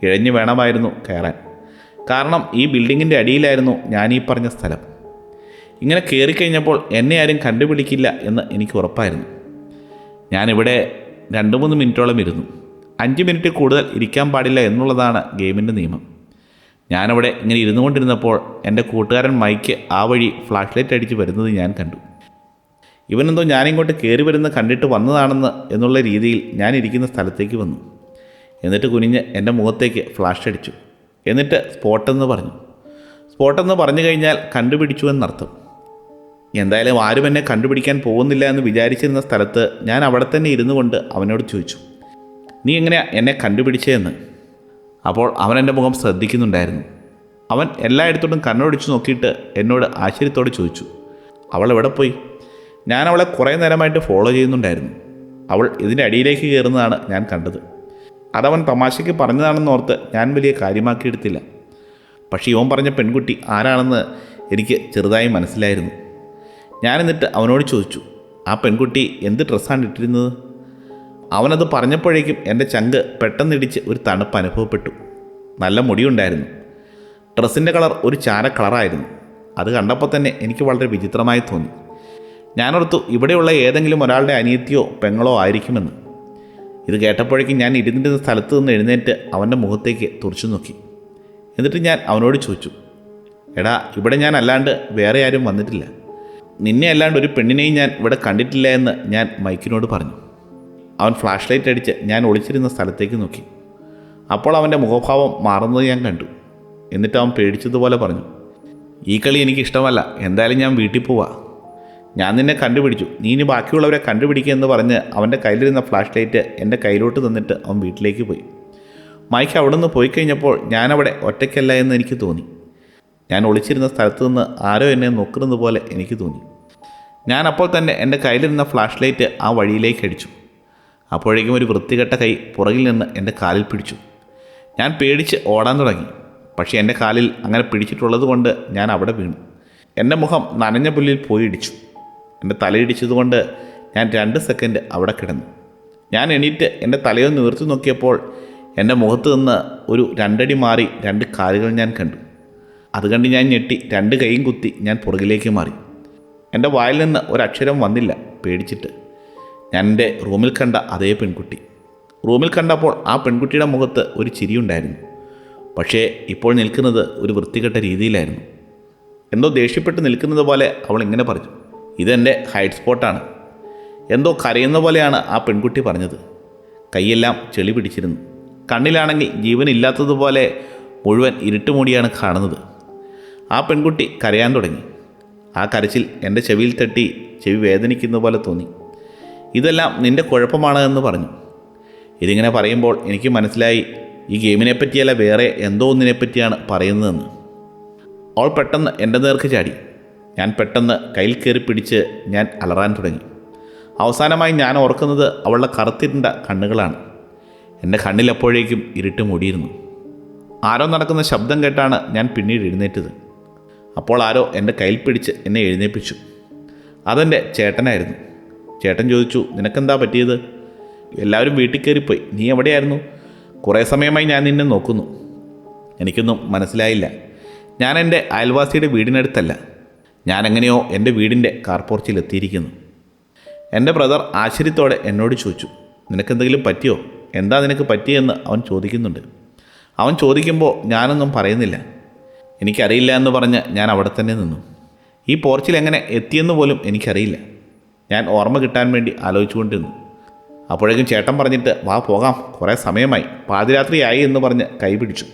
ഇഴഞ്ഞു വേണമായിരുന്നു കയറാൻ. കാരണം ഈ ബിൽഡിങ്ങിൻ്റെ അടിയിലായിരുന്നു ഞാൻ ഈ പറഞ്ഞ സ്ഥലം. ഇങ്ങനെ കയറിക്കഴിഞ്ഞപ്പോൾ എന്നെ ആരും കണ്ടുപിടിക്കില്ല എന്ന് എനിക്ക് ഉറപ്പായിരുന്നു. ഞാനിവിടെ 2-3 മിനിറ്റോളം ഇരുന്നു. 5 മിനിറ്റ് കൂടുതൽ ഇരിക്കാൻ പാടില്ല എന്നുള്ളതാണ് ഗെയിമിൻ്റെ നിയമം. ഞാനവിടെ ഇങ്ങനെ ഇരുന്നു കൊണ്ടിരുന്നപ്പോൾ എൻ്റെ കൂട്ടുകാരൻ മൈക്ക് ആ വഴി ഫ്ലാഷ് ലൈറ്റ് അടിച്ച് വരുന്നത് ഞാൻ കണ്ടു. ഇവനെന്തോ ഞാനിങ്ങോട്ട് കയറി വരുന്ന കണ്ടിട്ട് വന്നതാണെന്ന് എന്നുള്ള രീതിയിൽ ഞാൻ ഇരിക്കുന്ന സ്ഥലത്തേക്ക് വന്നു. എന്നിട്ട് കുനിഞ്ഞ് എൻ്റെ മുഖത്തേക്ക് ഫ്ലാഷ് അടിച്ചു. എന്നിട്ട് സ്പോട്ടെന്ന് പറഞ്ഞു. സ്പോട്ടെന്ന് പറഞ്ഞു കഴിഞ്ഞാൽ കണ്ടുപിടിച്ചു എന്നർത്ഥം. എന്തായാലും ആരും എന്നെ കണ്ടുപിടിക്കാൻ പോകുന്നില്ല എന്ന് വിചാരിച്ചിരുന്ന സ്ഥലത്ത് ഞാൻ അവിടെ തന്നെ ഇരുന്നു കൊണ്ട് അവനോട് ചോദിച്ചു, നീ എങ്ങനെയാ എന്നെ കണ്ടുപിടിച്ചതെന്ന്. അപ്പോൾ അവൻ എൻ്റെ മുഖം ശ്രദ്ധിക്കുന്നുണ്ടായിരുന്നു. അവൻ എല്ലായിടത്തോടും കണ്ണോടിച്ചു നോക്കിയിട്ട് എന്നോട് ആശ്ചര്യത്തോടെ ചോദിച്ചു, അവൾ എവിടെ പോയി? ഞാൻ അവളെ കുറേ നേരമായിട്ട് ഫോളോ ചെയ്യുന്നുണ്ടായിരുന്നു. അവൾ ഇതിൻ്റെ അടിയിലേക്ക് കയറുന്നതാണ് ഞാൻ കണ്ടത്. അതവൻ തമാശയ്ക്ക് പറഞ്ഞതാണെന്ന് ഓർത്ത് ഞാൻ വലിയ കാര്യമാക്കിയെടുത്തില്ല. പക്ഷേ ഇവൻ പറഞ്ഞ പെൺകുട്ടി ആരാണെന്ന് എനിക്ക് ചെറുതായി മനസ്സിലായിരുന്നു. ഞാൻ എന്നിട്ട് അവനോട് ചോദിച്ചു, ആ പെൺകുട്ടി എന്ത് ഡ്രസ്സാണ് ഇട്ടിരുന്നത്? അവനത് പറഞ്ഞപ്പോഴേക്കും എൻ്റെ ചങ്ക് പെട്ടെന്നിടിച്ച് ഒരു തണുപ്പ് അനുഭവപ്പെട്ടു. നല്ല മുടിയുണ്ടായിരുന്നു. ഡ്രസ്സിൻ്റെ കളർ ഒരു ചാര കളറായിരുന്നു. അത് കണ്ടപ്പോൾ തന്നെ എനിക്ക് വളരെ വിചിത്രമായി തോന്നി. ഞാനോർത്തു ഇവിടെയുള്ള ഏതെങ്കിലും ഒരാളുടെ അനിയത്തിയോ പെങ്ങളോ ആയിരിക്കുമെന്ന്. ഇത് കേട്ടപ്പോഴേക്കും ഞാൻ ഇരുന്നിരുന്ന സ്ഥലത്ത് നിന്ന് എഴുന്നേറ്റ് അവൻ്റെ മുഖത്തേക്ക് തുറച്ചു നോക്കി. എന്നിട്ട് ഞാൻ അവനോട് ചോദിച്ചു, എടാ, ഇവിടെ ഞാൻ അല്ലാണ്ട് വേറെ ആരും വന്നിട്ടില്ല. നിന്നെ അല്ലാണ്ട് ഒരു പെണ്ണിനെയും ഞാൻ ഇവിടെ കണ്ടിട്ടില്ല എന്ന് ഞാൻ മൈക്കിനോട് പറഞ്ഞു. അവൻ ഫ്ലാഷ് ലൈറ്റ് അടിച്ച് ഞാൻ ഒളിച്ചിരുന്ന സ്ഥലത്തേക്ക് നോക്കി. അപ്പോൾ അവൻ്റെ മുഖഭാവം മാറുന്നത് ഞാൻ കണ്ടു. എന്നിട്ട് അവൻ പേടിച്ചതുപോലെ പറഞ്ഞു, ഈ കളി എനിക്കിഷ്ടമല്ല, എന്തായാലും ഞാൻ വീട്ടിൽ പോവാ. ഞാൻ നിന്നെ കണ്ടുപിടിച്ചു, നീ ഇനി ബാക്കിയുള്ളവരെ കണ്ടുപിടിക്കുക എന്ന് പറഞ്ഞ് അവൻ്റെ കയ്യിലിരുന്ന ഫ്ലാഷ് ലൈറ്റ് എൻ്റെ കയ്യിലോട്ട് തന്നിട്ട് അവൻ വീട്ടിലേക്ക് പോയി. മൈക്ക് അവിടെ നിന്ന് പോയി കഴിഞ്ഞപ്പോൾ ഞാനവിടെ ഒറ്റയ്ക്കല്ല എന്ന് എനിക്ക് തോന്നി. ഞാൻ ഒളിച്ചിരുന്ന സ്ഥലത്ത് നിന്ന് ആരോ എന്നെ നോക്കുന്നത് പോലെ എനിക്ക് തോന്നി. ഞാൻ അപ്പോൾ തന്നെ എൻ്റെ കയ്യിലിരുന്ന ഫ്ലാഷ് ലൈറ്റ് ആ വഴിയിലേക്ക് അടിച്ചു. അപ്പോഴേക്കും ഒരു വൃത്തികെട്ട കൈ പുറകിൽ നിന്ന് എൻ്റെ കാലിൽ പിടിച്ചു. ഞാൻ പേടിച്ച് ഓടാൻ തുടങ്ങി. പക്ഷേ എൻ്റെ കാലിൽ അങ്ങനെ പിടിച്ചിട്ടുള്ളത് കൊണ്ട് ഞാൻ അവിടെ വീണു. എൻ്റെ മുഖം നനഞ്ഞ പുല്ലിൽ പോയി ഇടിച്ചു. എൻ്റെ തലയിടിച്ചതുകൊണ്ട് ഞാൻ 2 സെക്കൻഡ് അവിടെ കിടന്നു. ഞാൻ എണീറ്റ് എൻ്റെ തലയൊന്ന് ഉയർത്തി നോക്കിയപ്പോൾ എൻ്റെ മുഖത്ത് നിന്ന് ഒരു 2 അടി മാറി 2 കാലുകൾ ഞാൻ കണ്ടു. അത് കണ്ട് ഞാൻ ഞെട്ടി 2 കൈയും കുത്തി ഞാൻ പുറകിലേക്ക് മാറി. എൻ്റെ വായിൽ നിന്ന് ഒരക്ഷരം വന്നില്ല, പേടിച്ചിട്ട്. ഞാൻ എൻ്റെ റൂമിൽ കണ്ട അതേ പെൺകുട്ടി. റൂമിൽ കണ്ടപ്പോൾ ആ പെൺകുട്ടിയുടെ മുഖത്ത് ഒരു ചിരിയുണ്ടായിരുന്നു. പക്ഷേ ഇപ്പോൾ നിൽക്കുന്നത് ഒരു വൃത്തികെട്ട രീതിയിലായിരുന്നു. എന്തോ ദേഷ്യപ്പെട്ട് നിൽക്കുന്നത് പോലെ അവൾ ഇങ്ങനെ പറഞ്ഞു, ഇതെൻ്റെ ഹൈഡ് സ്പോട്ടാണ്. എന്തോ കരയുന്ന പോലെയാണ് ആ പെൺകുട്ടി പറഞ്ഞത്. കൈയെല്ലാം ചെളി പിടിച്ചിരുന്നു. കണ്ണിലാണെങ്കിൽ ജീവനില്ലാത്തതുപോലെ മുഴുവൻ ഇരുട്ട് മൂടിയാണ് കാണുന്നത്. ആ പെൺകുട്ടി കരയാൻ തുടങ്ങി. ആ കരച്ചിൽ എൻ്റെ ചെവിയിൽ തട്ടി ചെവി വേദനിക്കുന്ന പോലെ തോന്നി. ഇതെല്ലാം നിൻ്റെ കുഴപ്പമാണ് എന്ന് പറഞ്ഞു. ഇതിങ്ങനെ പറയുമ്പോൾ എനിക്ക് മനസ്സിലായി ഈ ഗെയിമിനെ പറ്റിയല്ല, വേറെ എന്തോ ഒന്നിനെപ്പറ്റിയാണ് പറയുന്നതെന്ന്. അവൾ പെട്ടെന്ന് എൻ്റെ നേർക്ക് ചാടി. ഞാൻ പെട്ടെന്ന് കയ്യിൽ കയറി പിടിച്ച് ഞാൻ അലറാൻ തുടങ്ങി. അവസാനമായി ഞാൻ ഓർക്കുന്നത് അവളുടെ കറുത്തിരുണ്ട കണ്ണുകളാണ്. എൻ്റെ കണ്ണിലപ്പോഴേക്കും ഇരുട്ട് മൂടിയിരുന്നു. ആരോ നടക്കുന്ന ശബ്ദം കേട്ടാണ് ഞാൻ പിന്നീട് എഴുന്നേറ്റത്. അപ്പോൾ ആരോ എൻ്റെ കയ്യിൽ പിടിച്ച് എന്നെ എഴുന്നേൽപ്പിച്ചു. അതെൻ്റെ ചേട്ടനായിരുന്നു. ചേട്ടൻ ചോദിച്ചു, നിനക്കെന്താ പറ്റിയത്? എല്ലാവരും വീട്ടിൽ കയറിപ്പോയി, നീ എവിടെയായിരുന്നു? കുറേ സമയമായി ഞാൻ നിന്നെ നോക്കുന്നു. എനിക്കൊന്നും മനസ്സിലായില്ല. ഞാൻ എൻ്റെ അയൽവാസിയുടെ വീടിനടുത്തല്ല, ഞാനെങ്ങനെയോ എൻ്റെ വീടിൻ്റെ കാർ പോർച്ചിലെത്തിയിരിക്കുന്നു. എൻ്റെ ബ്രദർ ആശ്ചര്യത്തോടെ എന്നോട് ചോദിച്ചു, നിനക്കെന്തെങ്കിലും പറ്റിയോ? എന്താ നിനക്ക് പറ്റിയെന്ന് അവൻ ചോദിക്കുന്നുണ്ട്. അവൻ ചോദിക്കുമ്പോൾ ഞാനൊന്നും പറയുന്നില്ല. എനിക്കറിയില്ല എന്ന് പറഞ്ഞ് ഞാൻ അവിടെ തന്നെ നിന്നു. ഈ പോർച്ചിൽ എങ്ങനെ എത്തിയെന്ന് പോലും എനിക്കറിയില്ല. ഞാൻ ഓർമ്മ കിട്ടാൻ വേണ്ടി ആലോചിച്ചുകൊണ്ടിരുന്നു. അപ്പോഴേക്കും ചേട്ടൻ പറഞ്ഞിട്ട്, വാ പോകാം, കുറേ സമയമായി, പാതിരാത്രിയായി എന്ന് പറഞ്ഞ് കൈ പിടിച്ചു.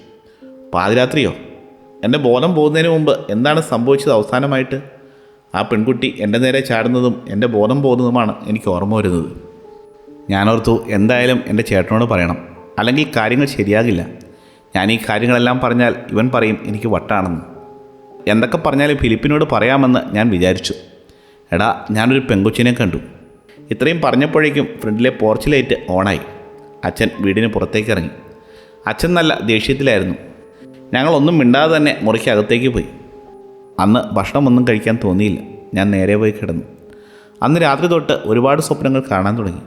പാതിരാത്രിയോ? എൻ്റെ ബോധം പോകുന്നതിന് മുമ്പ് എന്താണ് സംഭവിച്ചത് അവസാനമായിട്ട്? ആ പെൺകുട്ടി എൻ്റെ നേരെ ചാടുന്നതും എൻ്റെ ബോധം പോകുന്നതുമാണ് എനിക്ക് ഓർമ്മ വരുന്നത്. ഞാനോർത്തു, എന്തായാലും എൻ്റെ ചേട്ടനോട് പറയണം, അല്ലെങ്കിൽ കാര്യങ്ങൾ ശരിയാകില്ല. ഞാൻ ഈ കാര്യങ്ങളെല്ലാം പറഞ്ഞാൽ ഇവൻ പറയും എനിക്ക് വട്ടാണെന്ന്. എന്തൊക്കെ പറഞ്ഞാലും ഫിലിപ്പിനോട് പറയാമെന്ന് ഞാൻ വിചാരിച്ചു. എടാ, ഞാനൊരു പെങ്കൊച്ചിനെ കണ്ടു. ഇത്രയും പറഞ്ഞപ്പോഴേക്കും ഫ്രണ്ടിലെ പോർച്ച് ലൈറ്റ് ഓണായി. അച്ഛൻ വീടിന് പുറത്തേക്ക് ഇറങ്ങി. അച്ഛൻ നല്ല ദേഷ്യത്തിലായിരുന്നു. ഞങ്ങളൊന്നും മിണ്ടാതെ തന്നെ മുറിക്ക് അകത്തേക്ക് പോയി. അന്ന് ഭക്ഷണമൊന്നും കഴിക്കാൻ തോന്നിയില്ല. ഞാൻ നേരെ പോയി കിടന്നു. അന്ന് രാത്രി തൊട്ട് ഒരുപാട് സ്വപ്നങ്ങൾ കാണാൻ തുടങ്ങി.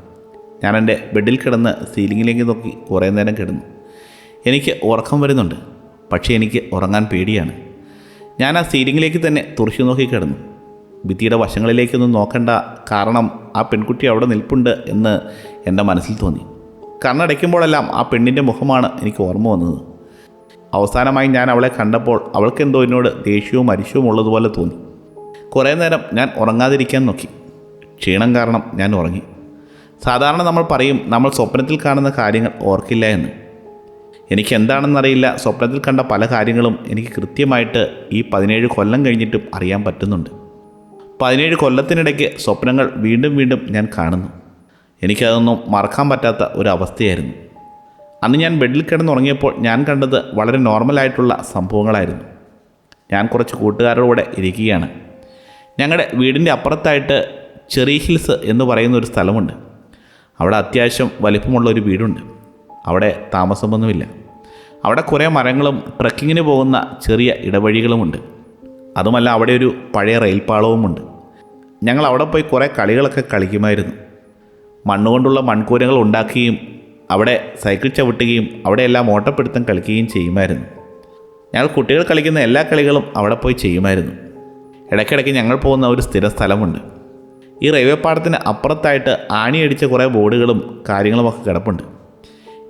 ഞാൻ എൻ്റെ ബെഡിൽ കിടന്ന് സീലിങ്ങിലേക്ക് നോക്കി കുറേ നേരം കിടന്നു. എനിക്ക് ഉറക്കം വരുന്നുണ്ട്, പക്ഷേ എനിക്ക് ഉറങ്ങാൻ പേടിയാണ്. ഞാൻ ആ സീലിങ്ങിലേക്ക് തന്നെ തുറച്ചു നോക്കി കിടന്നു. ഭിത്തിയുടെ വശങ്ങളിലേക്കൊന്നും നോക്കണ്ട, കാരണം ആ പെൺകുട്ടി അവിടെ നിൽപ്പുണ്ട് എന്ന് എൻ്റെ മനസ്സിൽ തോന്നി. കണ്ണടയ്ക്കുമ്പോഴെല്ലാം ആ പെണ്ണിൻ്റെ മുഖമാണ് എനിക്ക് ഓർമ്മ വന്നത്. അവസാനമായി ഞാൻ അവളെ കണ്ടപ്പോൾ അവൾക്കെന്തോ എന്നോട് ദേഷ്യവും അരിശവും ഉള്ളതുപോലെ തോന്നി. കുറേ നേരം ഞാൻ ഉറങ്ങാതിരിക്കാൻ നോക്കി. ക്ഷീണം കാരണം ഞാൻ ഉറങ്ങി. സാധാരണ നമ്മൾ പറയും, നമ്മൾ സ്വപ്നത്തിൽ കാണുന്ന കാര്യങ്ങൾ ഓർക്കില്ല എന്ന്. എനിക്കെന്താണെന്നറിയില്ല, സ്വപ്നത്തിൽ കണ്ട പല കാര്യങ്ങളും എനിക്ക് കൃത്യമായിട്ട് ഈ 17 കൊല്ലം കഴിഞ്ഞിട്ടും അറിയാൻ പറ്റുന്നുണ്ട്. 17 കൊല്ലത്തിനിടയ്ക്ക് സ്വപ്നങ്ങൾ വീണ്ടും വീണ്ടും ഞാൻ കാണുന്നു. എനിക്കതൊന്നും മറക്കാൻ പറ്റാത്ത ഒരു അവസ്ഥയായിരുന്നു. അന്ന് ഞാൻ ബെഡിൽ കിടന്നുറങ്ങിയപ്പോൾ ഞാൻ കണ്ടത് വളരെ നോർമലായിട്ടുള്ള സംഭവങ്ങളായിരുന്നു. ഞാൻ കുറച്ച് കൂട്ടുകാരോടെ ഇരിക്കുകയാണ്. ഞങ്ങളുടെ വീടിൻ്റെ അപ്പുറത്തായിട്ട് ചെറി ഹിൽസ് എന്ന് പറയുന്ന ഒരു സ്ഥലമുണ്ട്. അവിടെ അത്യാവശ്യം വലിപ്പമുള്ളൊരു വീടുണ്ട്. അവിടെ താമസമൊന്നുമില്ല. അവിടെ കുറേ മരങ്ങളും ട്രക്കിങ്ങിന് പോകുന്ന ചെറിയ ഇടവഴികളുമുണ്ട്. അതുമല്ല, അവിടെ ഒരു പഴയ റെയിൽപ്പാളവുമുണ്ട്. ഞങ്ങൾ അവിടെ പോയി കുറേ കളികളൊക്കെ കളിക്കുമായിരുന്നു. മണ്ണുകൊണ്ടുള്ള മൺകൂരകൾ ഉണ്ടാക്കുകയും അവിടെ സൈക്കിൾ ചവിട്ടുകയും അവിടെയെല്ലാം ഓട്ടപ്പിടുത്തം കളിക്കുകയും ചെയ്യുമായിരുന്നു. ഞങ്ങൾ കുട്ടികൾ കളിക്കുന്ന എല്ലാ കളികളും അവിടെ പോയി ചെയ്യുമായിരുന്നു. ഇടയ്ക്കിടയ്ക്ക് ഞങ്ങൾ പോകുന്ന ഒരു സ്ഥിര സ്ഥലമുണ്ട്. ഈ റെയിൽവേ പാടത്തിന് അപ്പുറത്തായിട്ട് ആണിയടിച്ച കുറേ ബോർഡുകളും കാര്യങ്ങളുമൊക്കെ കിടപ്പുണ്ട്.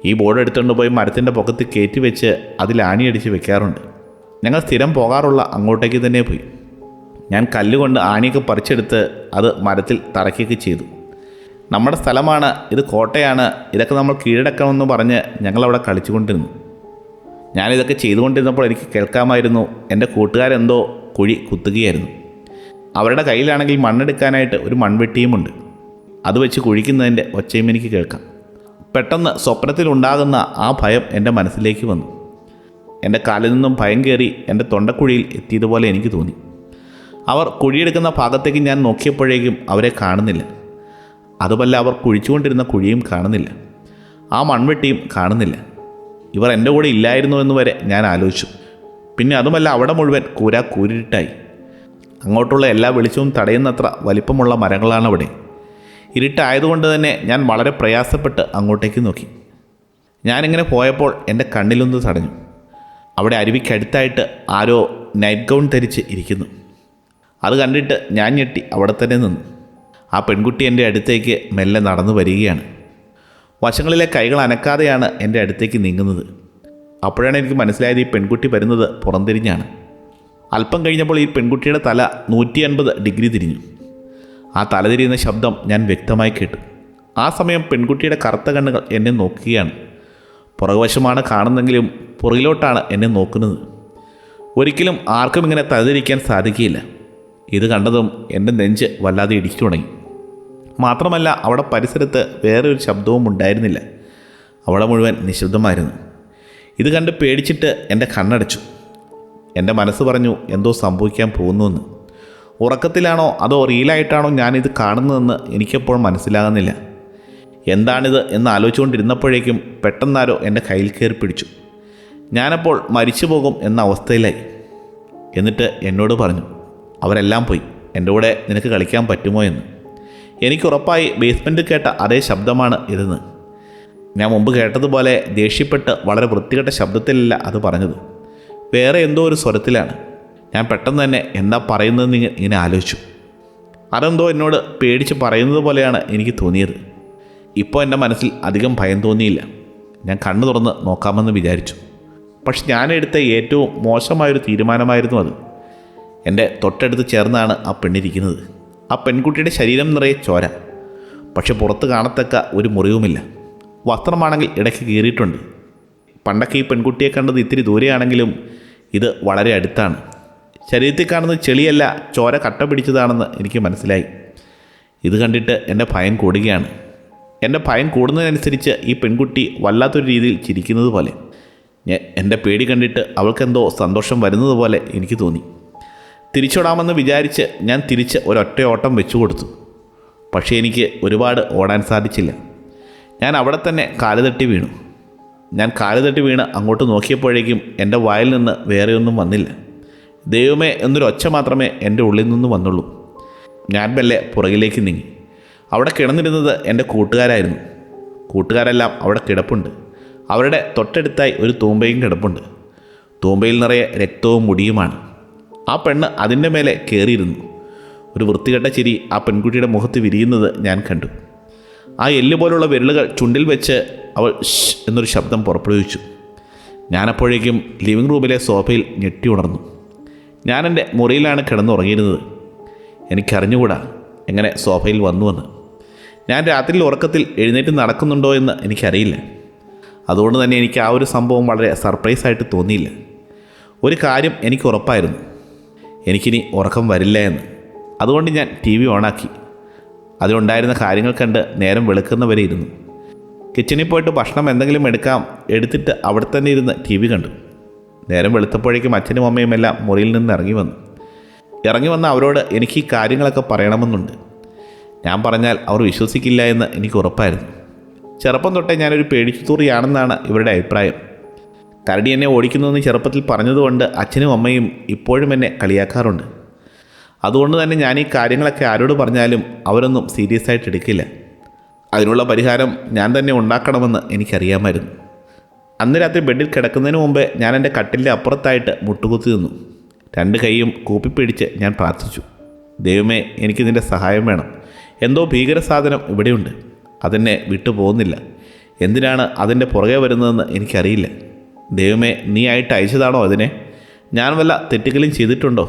ഈ ബോർഡ് എടുത്തുകൊണ്ട് പോയി മരത്തിൻ്റെ പൊക്കത്ത് കയറ്റി വെച്ച് അതിൽ ആണിയടിച്ച് വെക്കാറുണ്ട്. ഞങ്ങൾ സ്ഥിരം പോകാറുള്ള അങ്ങോട്ടേക്ക് തന്നെ പോയി. ഞാൻ കല്ലുകൊണ്ട് ആണിയൊക്കെ പറിച്ചെടുത്ത് അത് മരത്തിൽ തറയ്ക്കൊക്കെ ചെയ്തു. നമ്മുടെ സ്ഥലമാണ്, ഇത് കോട്ടയാണ്, ഇതൊക്കെ നമ്മൾ കീഴടക്കണമെന്ന് പറഞ്ഞ് ഞങ്ങളവിടെ കളിച്ചുകൊണ്ടിരുന്നു. ഞാനിതൊക്കെ ചെയ്തുകൊണ്ടിരുന്നപ്പോൾ എനിക്ക് കേൾക്കാമായിരുന്നു എൻ്റെ കൂട്ടുകാരെന്തോ കുഴി കുത്തുകയായിരുന്നു. അവരുടെ കയ്യിലാണെങ്കിൽ മണ്ണെടുക്കാനായിട്ട് ഒരു മൺവെട്ടിയുമുണ്ട്. അത് വെച്ച് കുഴിക്കുന്നതിൻ്റെ ഒച്ചയും എനിക്ക് കേൾക്കാം. പെട്ടെന്ന് സ്വപ്നത്തിലുണ്ടാകുന്ന ആ ഭയം എൻ്റെ മനസ്സിലേക്ക് വന്നു. എൻ്റെ കാലിൽ നിന്നും ഭയം കയറി എൻ്റെ തൊണ്ടക്കുഴിയിൽ എത്തിയതുപോലെ എനിക്ക് തോന്നി. അവർ കുഴിയെടുക്കുന്ന ഭാഗത്തേക്ക് ഞാൻ നോക്കിയപ്പോഴേക്കും അവരെ കാണുന്നില്ല. അതുമല്ല, അവർ കുഴിച്ചുകൊണ്ടിരുന്ന കുഴിയും കാണുന്നില്ല, ആ മൺവെട്ടിയും കാണുന്നില്ല. ഇവർ എൻ്റെ കൂടെ ഇല്ലായിരുന്നു എന്ന് വരെ ഞാൻ ആലോചിച്ചു. പിന്നെ അതുമല്ല, അവിടെ മുഴുവൻ കൂരിരുട്ടായി. അങ്ങോട്ടുള്ള എല്ലാ വെളിച്ചവും തടയുന്നത്ര വലിപ്പമുള്ള മരങ്ങളാണ് അവിടെ. ഇരുട്ടായതുകൊണ്ട് തന്നെ ഞാൻ വളരെ പ്രയാസപ്പെട്ട് അങ്ങോട്ടേക്ക് നോക്കി. ഞാനിങ്ങനെ പോയപ്പോൾ എൻ്റെ കണ്ണിലൊന്ന് തടഞ്ഞു. അവിടെ അരുവിക്കടുത്തായിട്ട് ആരോ നൈറ്റ് ഗൗൺ ധരിച്ച് ഇരിക്കുന്നു. അത് കണ്ടിട്ട് ഞാൻ ഞെട്ടി അവിടെ തന്നെ നിന്നു. ആ പെൺകുട്ടി എൻ്റെ അടുത്തേക്ക് മെല്ലെ നടന്നു വരികയാണ്. വശങ്ങളിലെ കൈകൾ അനക്കാതെയാണ് എൻ്റെ അടുത്തേക്ക് നീങ്ങുന്നത്. അപ്പോഴാണ് എനിക്ക് മനസ്സിലായത് ഈ പെൺകുട്ടി വരുന്നത് പുറംതിരിഞ്ഞാണ്. അല്പം കഴിഞ്ഞപ്പോൾ ഈ പെൺകുട്ടിയുടെ തല 180 ഡിഗ്രി തിരിഞ്ഞു. ആ തല തിരിയുന്ന ശബ്ദം ഞാൻ വ്യക്തമായി കേട്ടു. ആ സമയം പെൺകുട്ടിയുടെ കറുത്ത കണ്ണുകൾ എന്നെ നോക്കുകയാണ്. പുറകുവശമാണ് കാണുന്നെങ്കിലും പുറകിലോട്ടാണ് എന്നെ നോക്കുന്നത്. ഒരിക്കലും ആർക്കും ഇങ്ങനെ തലതിരിക്കാൻ സാധിക്കില്ല. ഇത് കണ്ടതും എൻ്റെ നെഞ്ച് വല്ലാതെ ഇടിച്ചു തുടങ്ങി. മാത്രമല്ല, അവിടെ പരിസരത്ത് വേറെ ഒരു ശബ്ദവും ഉണ്ടായിരുന്നില്ല. അവിടെ മുഴുവൻ നിശബ്ദമായിരുന്നു. ഇത് കണ്ട് പേടിച്ചിട്ട് എൻ്റെ കണ്ണടച്ചു. എൻ്റെ മനസ്സ് പറഞ്ഞു എന്തോ സംഭവിക്കാൻ പോകുന്നുവെന്ന്. ഉറക്കത്തിലാണോ അതോ റിയലായിട്ടാണോ ഞാനിത് കാണുന്നതെന്ന് എനിക്കെപ്പോൾ മനസ്സിലാകുന്നില്ല. എന്താണിത് എന്ന് ആലോചിച്ചുകൊണ്ടിരുന്നപ്പോഴേക്കും പെട്ടെന്നാരോ എൻ്റെ കയ്യിൽ കയറി പിടിച്ചു. ഞാനപ്പോൾ മരിച്ചു പോകും എന്ന അവസ്ഥയിലായി. എന്നിട്ട് എന്നോട് പറഞ്ഞു, അവരെല്ലാം പോയി, എൻ്റെ കൂടെ നിനക്ക് കളിക്കാൻ പറ്റുമോ എന്ന്. എനിക്കുറപ്പായി ബേസ്മെൻറ്റിൽ കേട്ട അതേ ശബ്ദമാണ് ഇതെന്ന്. ഞാൻ മുമ്പ് കേട്ടതുപോലെ ദേഷ്യപ്പെട്ട് വളരെ വൃത്തികെട്ട ശബ്ദത്തിലല്ല അത് പറഞ്ഞത്, വേറെ എന്തോ ഒരു സ്വരത്തിലാണ്. ഞാൻ പെട്ടെന്ന് തന്നെ എന്താ പറയുന്നതെന്ന് ഇങ്ങനെ ആലോചിച്ചു. അതെന്തോ എന്നോട് പേടിച്ച് പറയുന്നത് പോലെയാണ് എനിക്ക് തോന്നിയത്. ഇപ്പോൾ എൻ്റെ മനസ്സിൽ അധികം ഭയം തോന്നിയില്ല. ഞാൻ കണ്ണു തുറന്ന് നോക്കാമെന്ന് വിചാരിച്ചു. പക്ഷെ ഞാനെടുത്ത ഏറ്റവും മോശമായൊരു തീരുമാനമായിരുന്നു അത്. എൻ്റെ തൊട്ടടുത്ത് ചേർന്നാണ് ആ പെണ്ണിരിക്കുന്നത്. ആ പെൺകുട്ടിയുടെ ശരീരം നിറയെ ചോര, പക്ഷെ പുറത്ത് കാണത്തക്ക ഒരു മുറിവുമില്ല. വസ്ത്രമാണെങ്കിൽ ഇടയ്ക്ക് കീറിയിട്ടുണ്ട്. പണ്ടൊക്കെ ഈ പെൺകുട്ടിയെ കണ്ടത് ഇത്തിരി ദൂരെയാണെങ്കിലും ഇത് വളരെ അടുത്താണ്. ശരീരത്തിൽ കാണുന്നത് ചെളിയല്ല, ചോര കട്ട പിടിച്ചതാണെന്ന് എനിക്ക് മനസ്സിലായി. ഇത് കണ്ടിട്ട് എൻ്റെ ഭയം കൂടുകയാണ്. എൻ്റെ ഭയം കൂടുന്നതിനനുസരിച്ച് ഈ പെൺകുട്ടി വല്ലാത്തൊരു രീതിയിൽ ചിരിക്കുന്നത് പോലെ. എൻ്റെ പേടി കണ്ടിട്ട് അവൾക്കെന്തോ സന്തോഷം വരുന്നത് പോലെ എനിക്ക് തോന്നി. തിരിച്ചോടാമെന്ന് വിചാരിച്ച് ഞാൻ തിരിച്ച് ഒരൊറ്റ ഓട്ടം വെച്ചു കൊടുത്തു. പക്ഷേ എനിക്ക് ഒരുപാട് ഓടാൻ സാധിച്ചില്ല. ഞാൻ അവിടെ തന്നെ കാലുതട്ടി വീണു. ഞാൻ കാലുതട്ടി വീണ് അങ്ങോട്ട് നോക്കിയപ്പോഴേക്കും എൻ്റെ വായിൽ നിന്ന് വേറെയൊന്നും വന്നില്ല. ദൈവമേ എന്നൊരു ഒച്ച മാത്രമേ എൻ്റെ ഉള്ളിൽ നിന്ന് വന്നുള്ളൂ. ഞാൻ മെല്ലെ പുറകിലേക്ക് നീങ്ങി. അവിടെ കിടന്നിരുന്നത് എൻ്റെ കൂട്ടുകാരായിരുന്നു. കൂട്ടുകാരെല്ലാം അവിടെ കിടപ്പുണ്ട്. അവരുടെ തൊട്ടടുത്തായി ഒരു തൂമ്പയും കിടപ്പുണ്ട്. തൂമ്പയിൽ നിറയെ രക്തവും മുടിയുമാണ്. ആ പെണ്ണ് അതിൻ്റെ മേലെ കയറിയിരുന്നു. ഒരു വൃത്തികെട്ട ചിരി ആ പെൺകുട്ടിയുടെ മുഖത്ത് വിരിയുന്നത് ഞാൻ കണ്ടു. ആ എല്ലുപോലുള്ള വിരലുകൾ ചുണ്ടിൽ വെച്ച് അവൾ ഷ് എന്നൊരു ശബ്ദം പുറപ്പെടുവിച്ചു. ഞാനപ്പോഴേക്കും ലിവിംഗ് റൂമിലെ സോഫയിൽ ഞെട്ടി ഉണർന്നു. ഞാൻ എൻ്റെ മുറിയിലാണ് കിടന്നുറങ്ങിയിരുന്നത്. എനിക്കറിഞ്ഞുകൂടാ എങ്ങനെ സോഫയിൽ വന്നുവെന്ന്. ഞാൻ രാത്രിയിൽ ഉറക്കത്തിൽ എഴുന്നേറ്റ് നടക്കുന്നുണ്ടോ എന്ന് എനിക്കറിയില്ല. അതുകൊണ്ട് തന്നെ എനിക്ക് ആ ഒരു സംഭവം വളരെ സർപ്രൈസായിട്ട് തോന്നിയില്ല. ഒരു കാര്യം എനിക്ക് ഉറപ്പായിരുന്നു, എനിക്കിനി ഉറക്കം വരില്ല എന്ന്. അതുകൊണ്ട് ഞാൻ TV ഓണാക്കി. അതിലുണ്ടായിരുന്ന കാര്യങ്ങൾ കണ്ട് നേരം വെളുക്കുന്നവരെ ഇരുന്നു. കിച്ചണിൽ പോയിട്ട് ഭക്ഷണം എന്തെങ്കിലും എടുത്തിട്ട് അവിടെ തന്നെ ഇരുന്ന് TV കണ്ടു. നേരം വെളുത്തപ്പോഴേക്കും അച്ഛനും അമ്മയും എല്ലാം മുറിയിൽ നിന്ന് ഇറങ്ങി വന്ന അവരോട് എനിക്ക് ഈ കാര്യങ്ങളൊക്കെ പറയണമെന്നുണ്ട്. ഞാൻ പറഞ്ഞാൽ അവർ വിശ്വസിക്കില്ല എന്ന് എനിക്ക് ഉറപ്പായിരുന്നു. ചെറുപ്പം തൊട്ടേ ഞാനൊരു പേടിച്ചുതൂറിയാണെന്നാണ് ഇവരുടെ അഭിപ്രായം. കരടി എന്നെ ഓടിക്കുന്നുവെന്ന് ചെറുപ്പത്തിൽ പറഞ്ഞതുകൊണ്ട് അച്ഛനും അമ്മയും ഇപ്പോഴും എന്നെ കളിയാക്കാറുണ്ട്. അതുകൊണ്ട് തന്നെ ഞാൻ ഈ കാര്യങ്ങളൊക്കെ ആരോട് പറഞ്ഞാലും അവരൊന്നും സീരിയസ് ആയിട്ട് എടുക്കില്ല. അതിനുള്ള പരിഹാരം ഞാൻ തന്നെ ഉണ്ടാക്കണമെന്ന് എനിക്കറിയാമായിരുന്നു. അന്ന് രാത്രി ബെഡിൽ കിടക്കുന്നതിന് മുമ്പേ ഞാൻ എൻ്റെ കട്ടിലിൻ്റെ അപ്പുറത്തായിട്ട് മുട്ടുകുത്തി നിന്നു. 2 കൈയും കൂപ്പിപ്പിടിച്ച് ഞാൻ പ്രാർത്ഥിച്ചു. ദൈവമേ, എനിക്ക് നിൻ്റെ സഹായം വേണം. എന്തോ ഭീകര സാധനം ഇവിടെയുണ്ട്. അതെന്നെ വിട്ടു പോകുന്നില്ല. എന്തിനാണ് അതിൻ്റെ പുറകെ വരുന്നതെന്ന് എനിക്കറിയില്ല. ദൈവമേ, നീ ആയിട്ട് അയച്ചതാണോ അതിനെ? ഞാൻ വല്ല തെറ്റുകളും ചെയ്തിട്ടുണ്ടോ?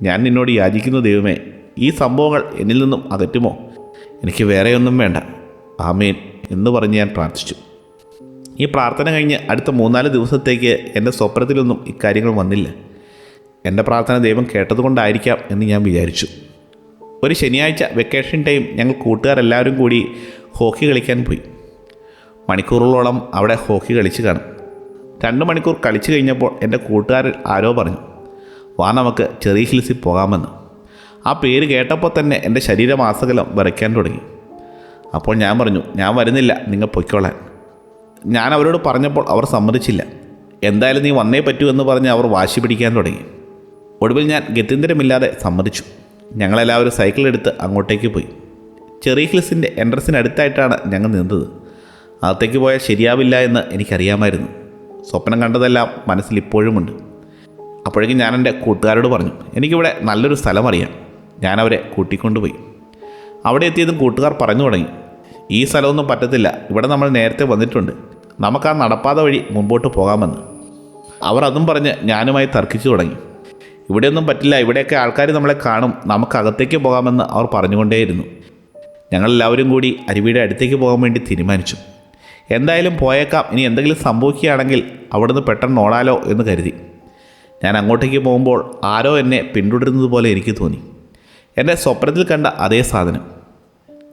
ഞാൻ നിന്നോട് യാചിക്കുന്നു ദൈവമേ, ഈ സംഭവങ്ങൾ എന്നിൽ നിന്നും അകറ്റുമോ? എനിക്ക് വേറെയൊന്നും വേണ്ട. ആമേൻ എന്ന് പറഞ്ഞ് ഞാൻ പ്രാർത്ഥിച്ചു. ഈ പ്രാർത്ഥന കഴിഞ്ഞ് അടുത്ത 3-4 ദിവസത്തേക്ക് എൻ്റെ സ്വപ്നത്തിലൊന്നും ഇക്കാര്യങ്ങൾ വന്നില്ല. എൻ്റെ പ്രാർത്ഥന ദൈവം കേട്ടതുകൊണ്ടായിരിക്കാം എന്ന് ഞാൻ വിചാരിച്ചു. ഒരു ശനിയാഴ്ച വെക്കേഷൻ ടൈം ഞങ്ങൾ കൂട്ടുകാരെല്ലാവരും കൂടി ഹോക്കി കളിക്കാൻ പോയി. മണിക്കൂറുകളോളം അവിടെ ഹോക്കി കളിച്ച് കാണും. 2 മണിക്കൂർ കളിച്ചു കഴിഞ്ഞപ്പോൾ എൻ്റെ കൂട്ടുകാരൻ ആരോ പറഞ്ഞു, വാ നമുക്ക് ചെറിയ ഹിൽസിൽ പോകാമെന്ന്. ആ പേര് കേട്ടപ്പോൾ തന്നെ എൻ്റെ ശരീരമാസകലം വിറയ്ക്കാൻ തുടങ്ങി. അപ്പോൾ ഞാൻ പറഞ്ഞു, ഞാൻ വരുന്നില്ല, നിങ്ങൾ പൊയ്ക്കോളാൻ. ഞാൻ അവരോട് പറഞ്ഞപ്പോൾ അവർ സമ്മതിച്ചില്ല. എന്തായാലും നീ വന്നേ പറ്റൂ എന്ന് പറഞ്ഞ് അവർ വാശി പിടിക്കാൻ തുടങ്ങി. ഒടുവിൽ ഞാൻ ഗത്യന്തരമില്ലാതെ സമ്മതിച്ചു. ഞങ്ങളെല്ലാവരും സൈക്കിളെടുത്ത് അങ്ങോട്ടേക്ക് പോയി. ചെറിയ ഹിൽസിൻ്റെ എൻട്രൻസിനടുത്തായിട്ടാണ് ഞങ്ങൾ നിന്നത്. അകത്തേക്ക് പോയാൽ ശരിയാവില്ല എന്ന് എനിക്കറിയാമായിരുന്നു. സ്വപ്നം കണ്ടതെല്ലാം മനസ്സിൽ ഇപ്പോഴുമുണ്ട്. അപ്പോഴേക്കും ഞാൻ എൻ്റെ കൂട്ടുകാരോട് പറഞ്ഞു, എനിക്കിവിടെ നല്ലൊരു സ്ഥലം അറിയാം. ഞാനവരെ കൂട്ടിക്കൊണ്ടുപോയി. അവിടെ എത്തിയതും കൂട്ടുകാർ പറഞ്ഞു തുടങ്ങി, ഈ സ്ഥലമൊന്നും പറ്റത്തില്ല, ഇവിടെ നമ്മൾ നേരത്തെ വന്നിട്ടുണ്ട്, നമുക്ക് ആ നടപ്പാത വഴി മുമ്പോട്ട് പോകാമെന്ന്. അവർ അതും പറഞ്ഞ് ഞാനുമായി തർക്കിച്ചു തുടങ്ങി. ഇവിടെയൊന്നും പറ്റില്ല, ഇവിടെയൊക്കെ ആൾക്കാർ നമ്മളെ കാണും, നമുക്ക് അകത്തേക്ക് പോകാമെന്ന് അവർ പറഞ്ഞുകൊണ്ടേയിരുന്നു. ഞങ്ങളെല്ലാവരും കൂടി അരുവിയുടെ അടുത്തേക്ക് പോകാൻ വേണ്ടി തീരുമാനിച്ചു. എന്തായാലും പോയേക്കാം, ഇനി എന്തെങ്കിലും സംഭവിക്കുകയാണെങ്കിൽ അവിടുന്ന് പെട്ടെന്ന് ഓടാലോ എന്ന് കരുതി. ഞാൻ അങ്ങോട്ടേക്ക് പോകുമ്പോൾ ആരോ എന്നെ പിന്തുടരുന്നത് പോലെ എനിക്ക് തോന്നി. എൻ്റെ സ്വപ്നത്തിൽ കണ്ട അതേ സാധനം.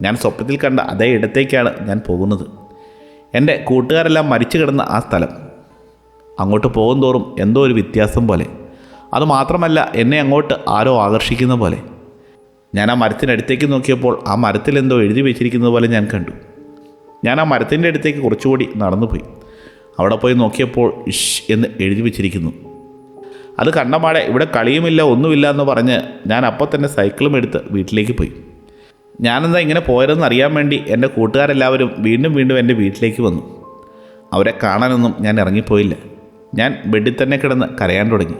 ഞാൻ സ്വപ്നത്തിൽ കണ്ട അതേ ഇടത്തേക്കാണ് ഞാൻ പോകുന്നത്. എൻ്റെ കൂട്ടുകാരെല്ലാം മരിച്ചു കിടന്ന ആ സ്ഥലം. അങ്ങോട്ട് പോകും തോറും എന്തോ ഒരു വ്യത്യാസം പോലെ. അതുമാത്രമല്ല, എന്നെ അങ്ങോട്ട് ആരോ ആകർഷിക്കുന്ന പോലെ. ഞാൻ ആ മരത്തിനടുത്തേക്ക് നോക്കിയപ്പോൾ ആ മരത്തിൽ എന്തോ എഴുതി വെച്ചിരിക്കുന്നത് പോലെ ഞാൻ കണ്ടു. ഞാൻ ആ മരത്തിൻ്റെ അടുത്തേക്ക് കുറച്ചുകൂടി നടന്നുപോയി. അവിടെ പോയി നോക്കിയപ്പോൾ ഇഷ് എന്ന് എഴുതി വെച്ചിരിക്കുന്നു. അത് കണ്ടമാടെ ഇവിടെ കളിയുമില്ല ഒന്നുമില്ല എന്ന് പറഞ്ഞ് ഞാൻ അപ്പോൾ തന്നെ സൈക്കിളും എടുത്ത് വീട്ടിലേക്ക് പോയി. ഞാനെന്താ ഇങ്ങനെ പോയതെന്ന് അറിയാൻ വേണ്ടി എൻ്റെ കൂട്ടുകാരെല്ലാവരും വീണ്ടും വീണ്ടും എൻ്റെ വീട്ടിലേക്ക് വന്നു. അവരെ കാണാനൊന്നും ഞാൻ ഇറങ്ങിപ്പോയില്ല. ഞാൻ ബെഡിൽ തന്നെ കിടന്ന് കരയാൻ തുടങ്ങി.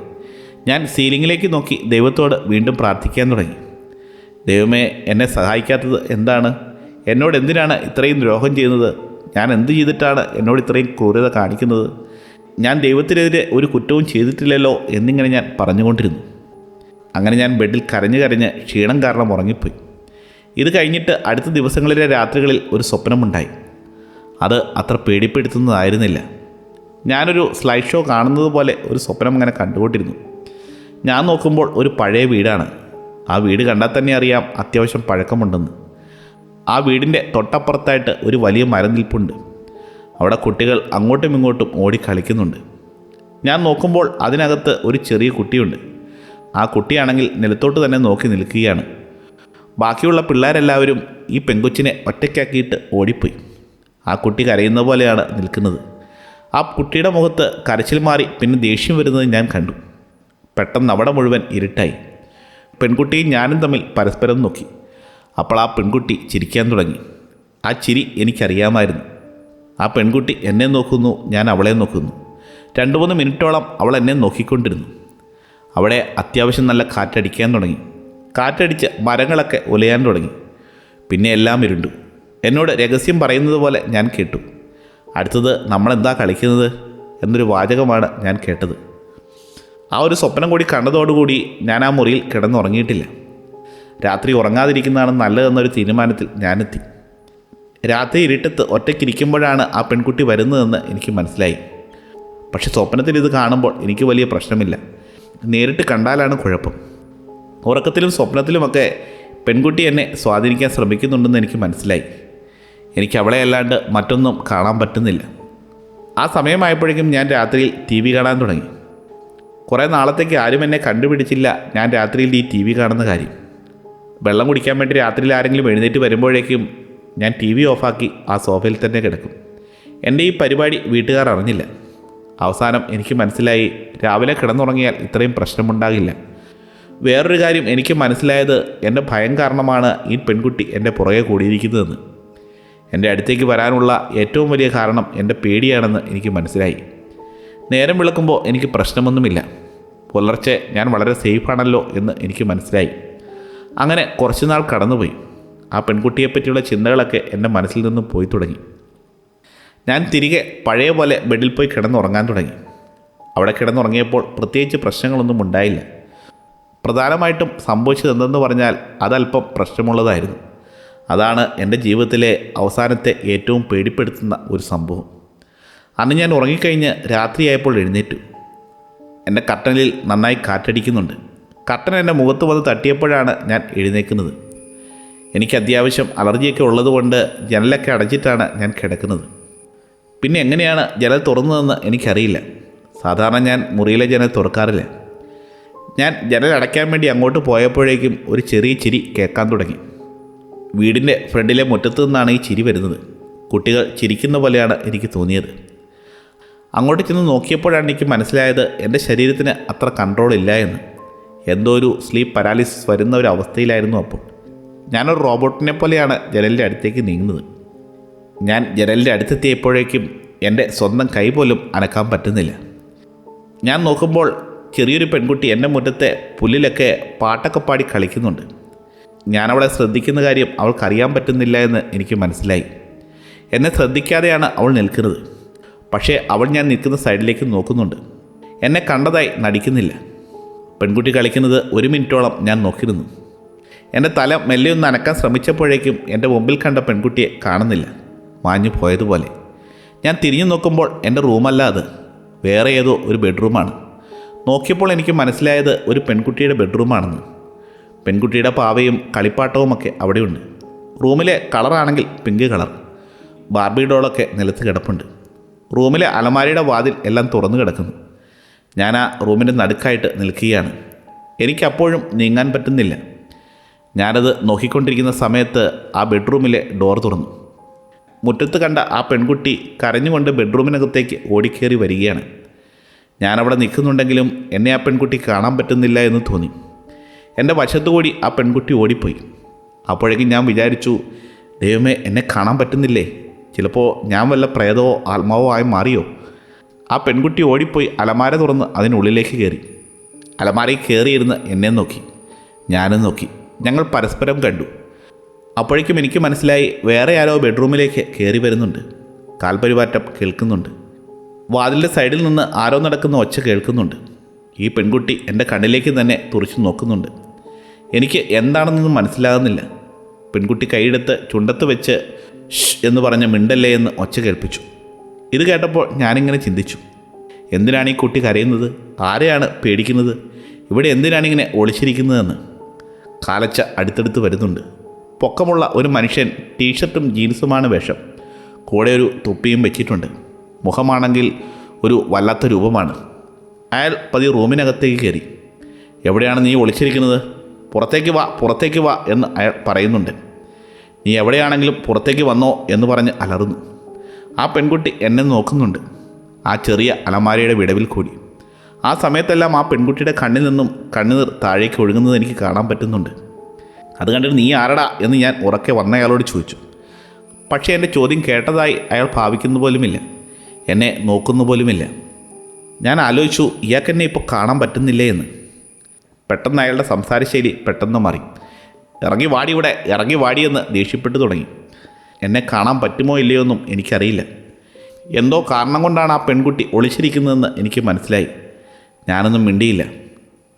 ഞാൻ സീലിങ്ങിലേക്ക് നോക്കി ദൈവത്തോട് വീണ്ടും പ്രാർത്ഥിക്കാൻ തുടങ്ങി. ദൈവമേ, എന്നെ സഹായിക്കാത്തത് എന്താണ്? എന്നോട് എന്തിനാണ് ഇത്രയും ദ്രോഹം ചെയ്യുന്നത്? ഞാൻ എന്ത് ചെയ്തിട്ടാണ് എന്നോട് ഇത്രയും ക്രൂരത കാണിക്കുന്നത്? ഞാൻ ദൈവത്തിനെതിരെ ഒരു കുറ്റവും ചെയ്തിട്ടില്ലല്ലോ എന്നിങ്ങനെ ഞാൻ പറഞ്ഞുകൊണ്ടിരുന്നു. അങ്ങനെ ഞാൻ ബെഡിൽ കരഞ്ഞ് കരഞ്ഞ് ക്ഷീണം കാരണം ഉറങ്ങിപ്പോയി. ഇത് കഴിഞ്ഞിട്ട് അടുത്ത ദിവസങ്ങളിലെ രാത്രികളിൽ ഒരു സ്വപ്നമുണ്ടായി. അത് അത്ര പേടിപ്പെടുത്തുന്നതായിരുന്നില്ല. ഞാനൊരു സ്ലൈഡ് ഷോ കാണുന്നത് പോലെ ഒരു സ്വപ്നം അങ്ങനെ കണ്ടുകൊണ്ടിരുന്നു. ഞാൻ നോക്കുമ്പോൾ ഒരു പഴയ വീടാണ്. ആ വീട് കണ്ടാൽ തന്നെ അറിയാം അത്യാവശ്യം പഴക്കമുണ്ടെന്ന്. ആ വീടിൻ്റെ തൊട്ടപ്പുറത്തായിട്ട് ഒരു വലിയ മരം നിൽപ്പുണ്ട്. അവിടെ കുട്ടികൾ അങ്ങോട്ടും ഇങ്ങോട്ടും ഓടി കളിക്കുന്നുണ്ട്. ഞാൻ നോക്കുമ്പോൾ അതിനകത്ത് ഒരു ചെറിയ കുട്ടിയുണ്ട്. ആ കുട്ടിയാണെങ്കിൽ നിലത്തോട്ട് തന്നെ നോക്കി നിൽക്കുകയാണ്. ബാക്കിയുള്ള പിള്ളേരെല്ലാവരും ഈ പെങ്കൊച്ചിനെ ഒറ്റയ്ക്കാക്കിയിട്ട് ഓടിപ്പോയി. ആ കുട്ടി കരയുന്ന പോലെയാണ് നിൽക്കുന്നത്. ആ കുട്ടിയുടെ മുഖത്ത് കരച്ചിൽ മാറി പിന്നെ ദേഷ്യം വരുന്നത് ഞാൻ കണ്ടു. പെട്ടെന്ന് അവിടെ മുഴുവൻ ഇരുട്ടായി. പെൺകുട്ടിയും ഞാനും തമ്മിൽ പരസ്പരം നോക്കി. അപ്പോൾ ആ പെൺകുട്ടി ചിരിക്കാൻ തുടങ്ങി. ആ ചിരി എനിക്കറിയാമായിരുന്നു. ആ പെൺകുട്ടി എന്നെ നോക്കുന്നു, ഞാൻ അവളെ നോക്കുന്നു. 2-3 മിനിറ്റോളം അവൾ എന്നെ നോക്കിക്കൊണ്ടിരുന്നു. അവിടെ അത്യാവശ്യം നല്ല കാറ്റടിക്കാൻ തുടങ്ങി. കാറ്റടിച്ച് മരങ്ങളൊക്കെ ഉലയാൻ തുടങ്ങി. പിന്നെ എല്ലാം ഇരുണ്ടു. എന്നോട് രഹസ്യം പറയുന്നത് പോലെ ഞാൻ കേട്ടു. അടുത്തത് നമ്മളെന്താ കളിക്കുന്നത് എന്നൊരു വാചകമാണ് ഞാൻ കേട്ടത്. ആ ഒരു സ്വപ്നം കൂടി കണ്ടതോടുകൂടി ഞാൻ ആ മുറിയിൽ കിടന്നുറങ്ങിയിട്ടില്ല. രാത്രി ഉറങ്ങാതിരിക്കുന്നതാണ് നല്ലതെന്നൊരു തീരുമാനത്തിൽ ഞാനെത്തി. രാത്രി ഇരുട്ടത്ത് ഒറ്റയ്ക്കിരിക്കുമ്പോഴാണ് ആ പെൺകുട്ടി വരുന്നതെന്ന് എനിക്ക് മനസ്സിലായി. പക്ഷെ സ്വപ്നത്തിൽ ഇത് കാണുമ്പോൾ എനിക്ക് വലിയ പ്രശ്നമില്ല. നേരിട്ട് കണ്ടാലാണ് കുഴപ്പം. ഉറക്കത്തിലും സ്വപ്നത്തിലുമൊക്കെ പെൺകുട്ടി എന്നെ സ്വാധീനിക്കാൻ ശ്രമിക്കുന്നുണ്ടെന്ന് എനിക്ക് മനസ്സിലായി. എനിക്ക് അവളെ അല്ലാണ്ട് മറ്റൊന്നും കാണാൻ പറ്റുന്നില്ല. ആ സമയമായപ്പോഴേക്കും ഞാൻ രാത്രിയിൽ TV കാണാൻ തുടങ്ങി. കുറേ നാളത്തേക്ക് ആരും എന്നെ കണ്ടുപിടിച്ചില്ല ഞാൻ രാത്രിയിൽ ഈ TV കാണുന്ന കാര്യം. വെള്ളം കുടിക്കാൻ വേണ്ടി രാത്രിയിൽ ആരെങ്കിലും എഴുന്നേറ്റ് വരുമ്പോഴേക്കും ഞാൻ TV ഓഫാക്കി ആ സോഫയിൽ തന്നെ കിടക്കും. എൻ്റെ ഈ പരിപാടി വീട്ടുകാർ അറിഞ്ഞില്ല. അവസാനം എനിക്ക് മനസ്സിലായി, രാവിലെ കിടന്നുറങ്ങിയാൽ ഇത്രയും പ്രശ്നമുണ്ടാകില്ല. വേറൊരു കാര്യം എനിക്ക് മനസ്സിലായത്, എൻ്റെ ഭയം കാരണമാണ് ഈ പെൺകുട്ടി എൻ്റെ പുറകെ കൂടിയിരിക്കുന്നതെന്ന്. എൻ്റെ അടുത്തേക്ക് വരാനുള്ള ഏറ്റവും വലിയ കാരണം എൻ്റെ പേടിയാണെന്ന് എനിക്ക് മനസ്സിലായി. നേരം വിളക്കുമ്പോൾ എനിക്ക് പ്രശ്നമൊന്നുമില്ല. പുലർച്ചെ ഞാൻ വളരെ സേഫാണല്ലോ എന്ന് എനിക്ക് മനസ്സിലായി. അങ്ങനെ കുറച്ച് നാൾ കടന്നുപോയി. ആ പെൺകുട്ടിയെപ്പറ്റിയുള്ള ചിന്തകളൊക്കെ എൻ്റെ മനസ്സിൽ നിന്നും പോയി തുടങ്ങി. ഞാൻ തിരികെ പഴയ പോലെ ബെഡിൽ പോയി കിടന്നുറങ്ങാൻ തുടങ്ങി. അവിടെ കിടന്നുറങ്ങിയപ്പോൾ പ്രത്യേകിച്ച് പ്രശ്നങ്ങളൊന്നും ഉണ്ടായില്ല. പ്രധാനമായിട്ടും സംഭവിച്ചതെന്തെന്ന് പറഞ്ഞാൽ അതല്പം പ്രശ്നമുള്ളതായിരുന്നു. അതാണ് എൻ്റെ ജീവിതത്തിലെ അവസാനത്തെ ഏറ്റവും പേടിപ്പെടുത്തുന്ന ഒരു സംഭവം. അന്ന് ഞാൻ ഉറങ്ങിക്കഴിഞ്ഞ് രാത്രിയായപ്പോൾ എഴുന്നേറ്റു. എൻ്റെ കർട്ടനിൽ നന്നായി കാറ്റടിക്കുന്നുണ്ട്. കർട്ടൻ എൻ്റെ മുഖത്ത് വന്ന് തട്ടിയപ്പോഴാണ് ഞാൻ എഴുന്നേൽക്കുന്നത്. എനിക്ക് അത്യാവശ്യം അലർജിയൊക്കെ ഉള്ളതുകൊണ്ട് ജനലൊക്കെ അടച്ചിട്ടാണ് ഞാൻ കിടക്കുന്നത്. പിന്നെ എങ്ങനെയാണ് ജനൽ തുറന്നതെന്ന് എനിക്കറിയില്ല. സാധാരണ ഞാൻ മുറിയിലെ ജനൽ തുറക്കാറില്ല. ഞാൻ ജനൽ അടയ്ക്കാൻ വേണ്ടി അങ്ങോട്ട് പോയപ്പോഴേക്കും ഒരു ചെറിയ ചിരി കേൾക്കാൻ തുടങ്ങി. വീടിൻ്റെ ഫ്രണ്ടിലെ മുറ്റത്തു നിന്നാണ് ഈ ചിരി വരുന്നത്. കുട്ടികൾ ചിരിക്കുന്ന പോലെയാണ് എനിക്ക് തോന്നിയത്. അങ്ങോട്ട് ചെന്ന് നോക്കിയപ്പോഴാണ് എനിക്ക് മനസ്സിലായത് എൻ്റെ ശരീരത്തിന് അത്ര കൺട്രോൾ ഇല്ല എന്ന്. എന്തോ ഒരു സ്ലീപ്പ് പാരാലിസിസ് വരുന്ന ഒരു അവസ്ഥയിലായിരുന്നു അപ്പോൾ. ഞാനൊരു റോബോട്ടിനെ പോലെയാണ് ജനലിൻ്റെ അടുത്തേക്ക് നീങ്ങുന്നത്. ഞാൻ ജനലിൻ്റെ അടുത്തെത്തിയപ്പോഴേക്കും എൻ്റെ സ്വന്തം കൈ പോലും അനക്കാൻ പറ്റുന്നില്ല. ഞാൻ നോക്കുമ്പോൾ ചെറിയൊരു പെൺകുട്ടി എൻ്റെ മുറ്റത്തെ പുല്ലിലൊക്കെ പാട്ടൊക്കെ പാടി കളിക്കുന്നുണ്ട്. ഞാനവളെ ശ്രദ്ധിക്കുന്ന കാര്യം അവൾക്കറിയാൻ പറ്റുന്നില്ല എന്ന് എനിക്ക് മനസ്സിലായി. എന്നെ ശ്രദ്ധിക്കാതെയാണ് അവൾ നിൽക്കുന്നത്. പക്ഷേ അവൾ ഞാൻ നിൽക്കുന്ന സൈഡിലേക്ക് നോക്കുന്നുണ്ട്. എന്നെ കണ്ടതായി നടിക്കുന്നില്ല. പെൺകുട്ടി കളിക്കുന്നത് 1 മിനിറ്റോളം ഞാൻ നോക്കിയിരുന്നു. എൻ്റെ തല മെല്ലെയൊന്ന് അനക്കാൻ ശ്രമിച്ചപ്പോഴേക്കും എൻ്റെ മുമ്പിൽ കണ്ട പെൺകുട്ടിയെ കാണുന്നില്ല. മാഞ്ഞു പോയതുപോലെ. ഞാൻ തിരിഞ്ഞു നോക്കുമ്പോൾ എൻ്റെ റൂമല്ല അത്, വേറെ ഏതോ ഒരു ബെഡ്റൂമാണ്. നോക്കിയപ്പോൾ എനിക്ക് മനസ്സിലായത് ഒരു പെൺകുട്ടിയുടെ ബെഡ്റൂമാണെന്ന്. പെൺകുട്ടിയുടെ പാവയും കളിപ്പാട്ടവുമൊക്കെ അവിടെയുണ്ട്. റൂമിലെ കളറാണെങ്കിൽ പിങ്ക് കളർ. ബാർബി ഡോളൊക്കെ നിലത്ത് കിടപ്പുണ്ട്. റൂമിലെ അലമാരിയുടെ വാതിൽ എല്ലാം തുറന്നു കിടക്കുന്നു. ഞാൻ ആ റൂമിൻ്റെ നടുക്കായിട്ട് നിൽക്കുകയാണ്. എനിക്കപ്പോഴും നീങ്ങാൻ പറ്റുന്നില്ല. ഞാനത് നോക്കിക്കൊണ്ടിരിക്കുന്ന സമയത്ത് ആ ബെഡ്റൂമിലെ ഡോർ തുറന്നു. മുറ്റത്ത് കണ്ട ആ പെൺകുട്ടി കരഞ്ഞുകൊണ്ട് ബെഡ്റൂമിനകത്തേക്ക് ഓടിക്കേറി വരികയാണ്. ഞാനവിടെ നിൽക്കുന്നുണ്ടെങ്കിലും എന്നെ ആ പെൺകുട്ടി കാണാൻ പറ്റുന്നില്ല എന്ന് തോന്നി. എൻ്റെ വശത്തുകൂടി ആ പെൺകുട്ടി ഓടിപ്പോയി. അപ്പോഴേക്കും ഞാൻ വിചാരിച്ചു, ദൈവമേ, എന്നെ കാണാൻ പറ്റുന്നില്ലേ? ചിലപ്പോൾ ഞാൻ വല്ല പ്രേതമോ ആത്മാവോ ആയി മാറിയോ? ആ പെൺകുട്ടി ഓടിപ്പോയി അലമാര തുറന്ന് അതിനുള്ളിലേക്ക് കയറി. അലമാരയിൽ കയറിയിരുന്ന് എന്നെ നോക്കി, ഞാനും നോക്കി. ഞങ്ങൾ പരസ്പരം കണ്ടു. അപ്പോഴേക്കും എനിക്ക് മനസ്സിലായി വേറെ ആരോ ബെഡ്റൂമിലേക്ക് കയറി വരുന്നുണ്ട്. കാൽപരിവാറ്റം കേൾക്കുന്നുണ്ട്. വാതിലിൻ്റെ സൈഡിൽ നിന്ന് ആരോ നടക്കുന്ന ഒച്ച കേൾക്കുന്നുണ്ട്. ഈ പെൺകുട്ടി എൻ്റെ കണ്ണിലേക്ക് തന്നെ തുറച്ചു നോക്കുന്നുണ്ട്. എനിക്ക് എന്താണെന്നൊന്നും മനസ്സിലാകുന്നില്ല. പെൺകുട്ടി കൈയെടുത്ത് ചുണ്ടത്ത് വെച്ച് ഷ് എന്ന് പറഞ്ഞ് മിണ്ടല്ലേ എന്ന് ഒച്ച കേൾപ്പിച്ചു. ഇത് കേട്ടപ്പോൾ ഞാനിങ്ങനെ ചിന്തിച്ചു, എന്തിനാണ് ഈ കുട്ടി കരയുന്നത്? ആരെയാണ് പേടിക്കുന്നത്? ഇവിടെ എന്തിനാണിങ്ങനെ ഒളിച്ചിരിക്കുന്നതെന്ന്. കാലച്ച അടുത്തടുത്ത് വരുന്നുണ്ട്. പൊക്കമുള്ള ഒരു മനുഷ്യൻ ടീഷർട്ടും ജീൻസുമാണ് വേഷം. കൂടെ ഒരു തൊപ്പിയും വെച്ചിട്ടുണ്ട്. മുഖമാണെങ്കിൽ ഒരു വല്ലാത്ത രൂപമാണ്. അയാൾ പതി റൂമിനകത്തേക്ക് കയറി. എവിടെയാണ് നീ ഒളിച്ചിരിക്കുന്നത്? പുറത്തേക്ക് വാ, പുറത്തേക്ക് വാ എന്ന് അയാൾ പറയുന്നുണ്ട്. നീ എവിടെയാണെങ്കിലും പുറത്തേക്ക് വന്നോ എന്ന് പറഞ്ഞ് അലറുന്നു. ആ പെൺകുട്ടി എന്നെ നോക്കുന്നുണ്ട്, ആ ചെറിയ അലമാരയുടെ വിടവിൽ കൂടി. ആ സമയത്തെല്ലാം ആ പെൺകുട്ടിയുടെ കണ്ണിൽ നിന്നും കണ്ണുനീർ താഴേക്ക് ഒഴുകുന്നത് എനിക്ക് കാണാൻ പറ്റുന്നുണ്ട്. അത് കണ്ടിട്ട് നീ ആരടാ എന്ന് ഞാൻ ഉറക്കെ വന്നയാളോട് ചോദിച്ചു. പക്ഷേ എൻ്റെ ചോദ്യം കേട്ടതായി അയാൾ ഭാവിക്കുന്നു പോലുമില്ല, എന്നെ നോക്കുന്നു പോലുമില്ല. ഞാൻ ആലോചിച്ചു, ഇയാൾക്കെന്നെ ഇപ്പോൾ കാണാൻ പറ്റുന്നില്ലേ എന്ന്. പെട്ടെന്ന് അയാളുടെ സംസാരശൈലി പെട്ടെന്ന് മാറി. ഇറങ്ങി വാടി ഇവിടെ, ഇറങ്ങി വാടിയെന്ന് ദേഷ്യപ്പെട്ടു തുടങ്ങി. എന്നെ കാണാൻ പറ്റുമോ ഇല്ലയോ എന്നും എനിക്കറിയില്ല. എന്തോ കാരണം കൊണ്ടാണ് ആ പെൺകുട്ടി ഒളിച്ചിരിക്കുന്നതെന്ന് എനിക്ക് മനസ്സിലായി. ഞാനൊന്നും മിണ്ടിയില്ല.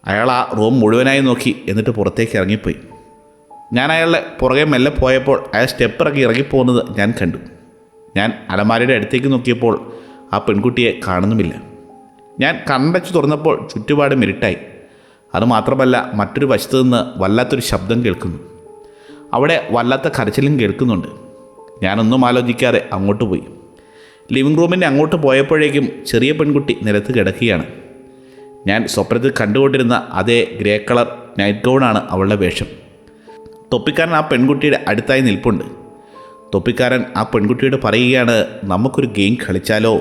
അയാൾ ആ റൂം മുഴുവനായി നോക്കി, എന്നിട്ട് പുറത്തേക്ക് ഇറങ്ങിപ്പോയി. ഞാൻ അയാളുടെ പുറകെ മെല്ലെ പോയപ്പോൾ അയാൾ സ്റ്റെപ്പ് ഇറങ്ങിപ്പോകുന്നത് ഞാൻ കണ്ടു. ഞാൻ അലമാരയുടെ അടുത്തേക്ക് നോക്കിയപ്പോൾ ആ പെൺകുട്ടിയെ കാണുന്നുമില്ല. ഞാൻ കണ്ണടച്ച് തുറന്നപ്പോൾ ചുറ്റുപാടും ഇരുട്ടായി. അതുമാത്രമല്ല, മറ്റൊരു വശത്തു നിന്ന് വല്ലാത്തൊരു ശബ്ദം കേൾക്കുന്നു. അവിടെ വല്ലാത്ത കരച്ചിലും കേൾക്കുന്നുണ്ട്. ഞാനൊന്നും ആലോചിക്കാതെ അങ്ങോട്ട് പോയി. ലിവിങ് റൂമിൻ്റെ അങ്ങോട്ട് പോയപ്പോഴേക്കും ചെറിയ പെൺകുട്ടി നിലത്ത് കിടക്കുകയാണ്. ഞാൻ സ്വപ്നത്തിൽ കണ്ടുകൊണ്ടിരുന്ന അതേ ഗ്രേ കളർ നൈറ്റ് ഗൗണാണ് അവളുടെ വേഷം. തൊപ്പിക്കാരൻ ആ പെൺകുട്ടിയുടെ അടുത്തായി നിൽപ്പുണ്ട്. തൊപ്പിക്കാരൻ ആ പെൺകുട്ടിയോട് പറയുകയാണ്, നമുക്കൊരു ഗെയിം കളിച്ചാലോ?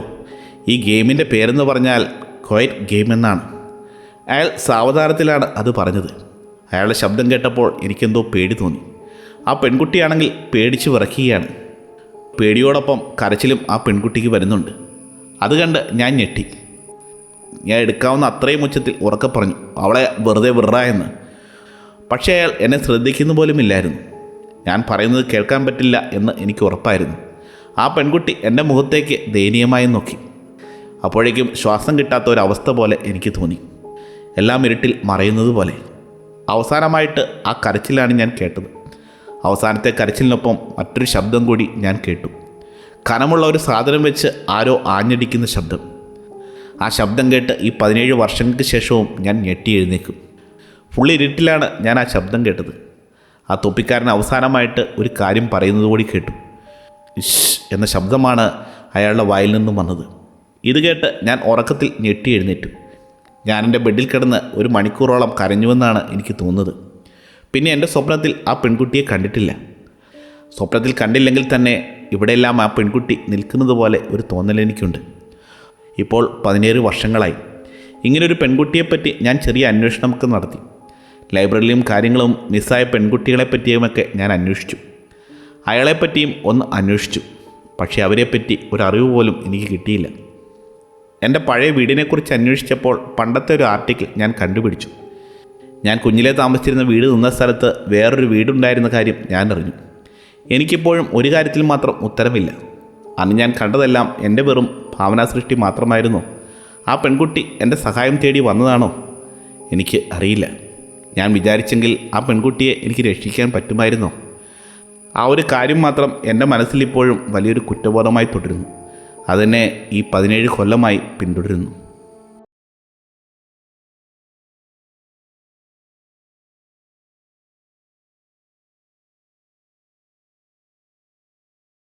ഈ ഗെയിമിൻ്റെ പേരെന്ന് പറഞ്ഞാൽ ക്വയറ്റ് ഗെയിം എന്നാണ്. അയാൾ സാവധാനത്തിലാണ് അത് പറഞ്ഞത്. അയാളുടെ ശബ്ദം കേട്ടപ്പോൾ എനിക്കെന്തോ പേടി തോന്നി. ആ പെൺകുട്ടിയാണെങ്കിൽ പേടിച്ച് വിറയ്ക്കുകയാണ്. പേടിയോടൊപ്പം കരച്ചിലും ആ പെൺകുട്ടിക്ക് വരുന്നുണ്ട്. അത് കണ്ട് ഞാൻ ഞെട്ടി. ഞാൻ എടുക്കാവുന്ന അത്രയും ഉച്ചത്തിൽ ഉറക്കെ പറഞ്ഞു, അവളെ വെറുതെ വിടറ എന്ന്. പക്ഷേ അയാൾ എന്നെ ശ്രദ്ധിക്കുന്ന പോലുമില്ലായിരുന്നു. ഞാൻ പറയുന്നത് കേൾക്കാൻ പറ്റില്ല എന്ന് എനിക്ക് ഉറപ്പായിരുന്നു. ആ പെൺകുട്ടി എൻ്റെ മുഖത്തേക്ക് ദയനീയമായി നോക്കി. അപ്പോഴേക്കും ശ്വാസം കിട്ടാത്ത ഒരവസ്ഥ പോലെ എനിക്ക് തോന്നി. എല്ലാം ഇരുട്ടിൽ മറയുന്നത് പോലെ. അവസാനമായിട്ട് ആ കരച്ചിലാണ് ഞാൻ കേട്ടത്. അവസാനത്തെ കരച്ചിലിനൊപ്പം മറ്റൊരു ശബ്ദം കൂടി ഞാൻ കേട്ടു. കനമുള്ള ഒരു സാധനം വെച്ച് ആരോ ആഞ്ഞടിക്കുന്ന ശബ്ദം. ആ ശബ്ദം കേട്ട് ഈ 17 വർഷങ്ങൾക്ക് ശേഷവും ഞാൻ ഞെട്ടി എഴുന്നേക്കും. ഫുള്ളി ഇരുട്ടിലാണ് ഞാൻ ആ ശബ്ദം കേട്ടത്. ആ തൊപ്പിക്കാരൻ അവസാനമായിട്ട് ഒരു കാര്യം പറയുന്നത് കൂടി കേട്ടു. ഇഷ് എന്ന ശബ്ദമാണ് അയാളുടെ വായിൽ നിന്നും വന്നത്. ഇത് കേട്ട് ഞാൻ ഉറക്കത്തിൽ ഞെട്ടി എഴുന്നേറ്റു. ഞാൻ എൻ്റെ ബെഡിൽ കിടന്ന് 1 മണിക്കൂറോളം കരഞ്ഞുവെന്നാണ് എനിക്ക് തോന്നുന്നത്. പിന്നെ എൻ്റെ സ്വപ്നത്തിൽ ആ പെൺകുട്ടിയെ കണ്ടിട്ടില്ല. സ്വപ്നത്തിൽ കണ്ടില്ലെങ്കിൽ തന്നെ ഇവിടെയെല്ലാം ആ പെൺകുട്ടി നിൽക്കുന്നത് പോലെ ഒരു തോന്നൽ എനിക്കുണ്ട്. ഇപ്പോൾ 17 വർഷങ്ങളായി. ഇങ്ങനൊരു പെൺകുട്ടിയെപ്പറ്റി ഞാൻ ചെറിയ അന്വേഷണമൊക്കെ നടത്തി. ലൈബ്രറിയിലും കാര്യങ്ങളും മിസ്സായ പെൺകുട്ടികളെപ്പറ്റിയുമൊക്കെ ഞാൻ അന്വേഷിച്ചു. അയാളെപ്പറ്റിയും ഒന്ന് അന്വേഷിച്ചു. പക്ഷേ അവരെപ്പറ്റി ഒരറിവ് പോലും എനിക്ക് കിട്ടിയില്ല. എൻ്റെ പഴയ വീടിനെക്കുറിച്ച് അന്വേഷിച്ചപ്പോൾ പണ്ടത്തെ ഒരു ആർട്ടിക്കിൾ ഞാൻ കണ്ടുപിടിച്ചു. ഞാൻ കുഞ്ഞിലെ താമസിച്ചിരുന്ന വീട് നിന്ന സ്ഥലത്ത് വേറൊരു വീടുണ്ടായിരുന്ന കാര്യം ഞാൻ അറിഞ്ഞു. എനിക്കിപ്പോഴും ഒരു കാര്യത്തിൽ മാത്രം ഉത്തരമില്ല. അന്ന് ഞാൻ കണ്ടതെല്ലാം എൻ്റെ വെറും ഭാവനാസൃഷ്ടി മാത്രമായിരുന്നോ? ആ പെൺകുട്ടി എൻ്റെ സഹായം തേടി വന്നതാണോ? എനിക്ക് അറിയില്ല. ഞാൻ വിചാരിച്ചെങ്കിൽ ആ പെൺകുട്ടിയെ എനിക്ക് രക്ഷിക്കാൻ പറ്റുമായിരുന്നോ? ആ ഒരു കാര്യം മാത്രം എൻ്റെ മനസ്സിലിപ്പോഴും വലിയൊരു കുറ്റബോധമായി തുടരുന്നു. അതെന്നെ ഈ 17 കൊല്ലമായി പിന്തുടരുന്നു.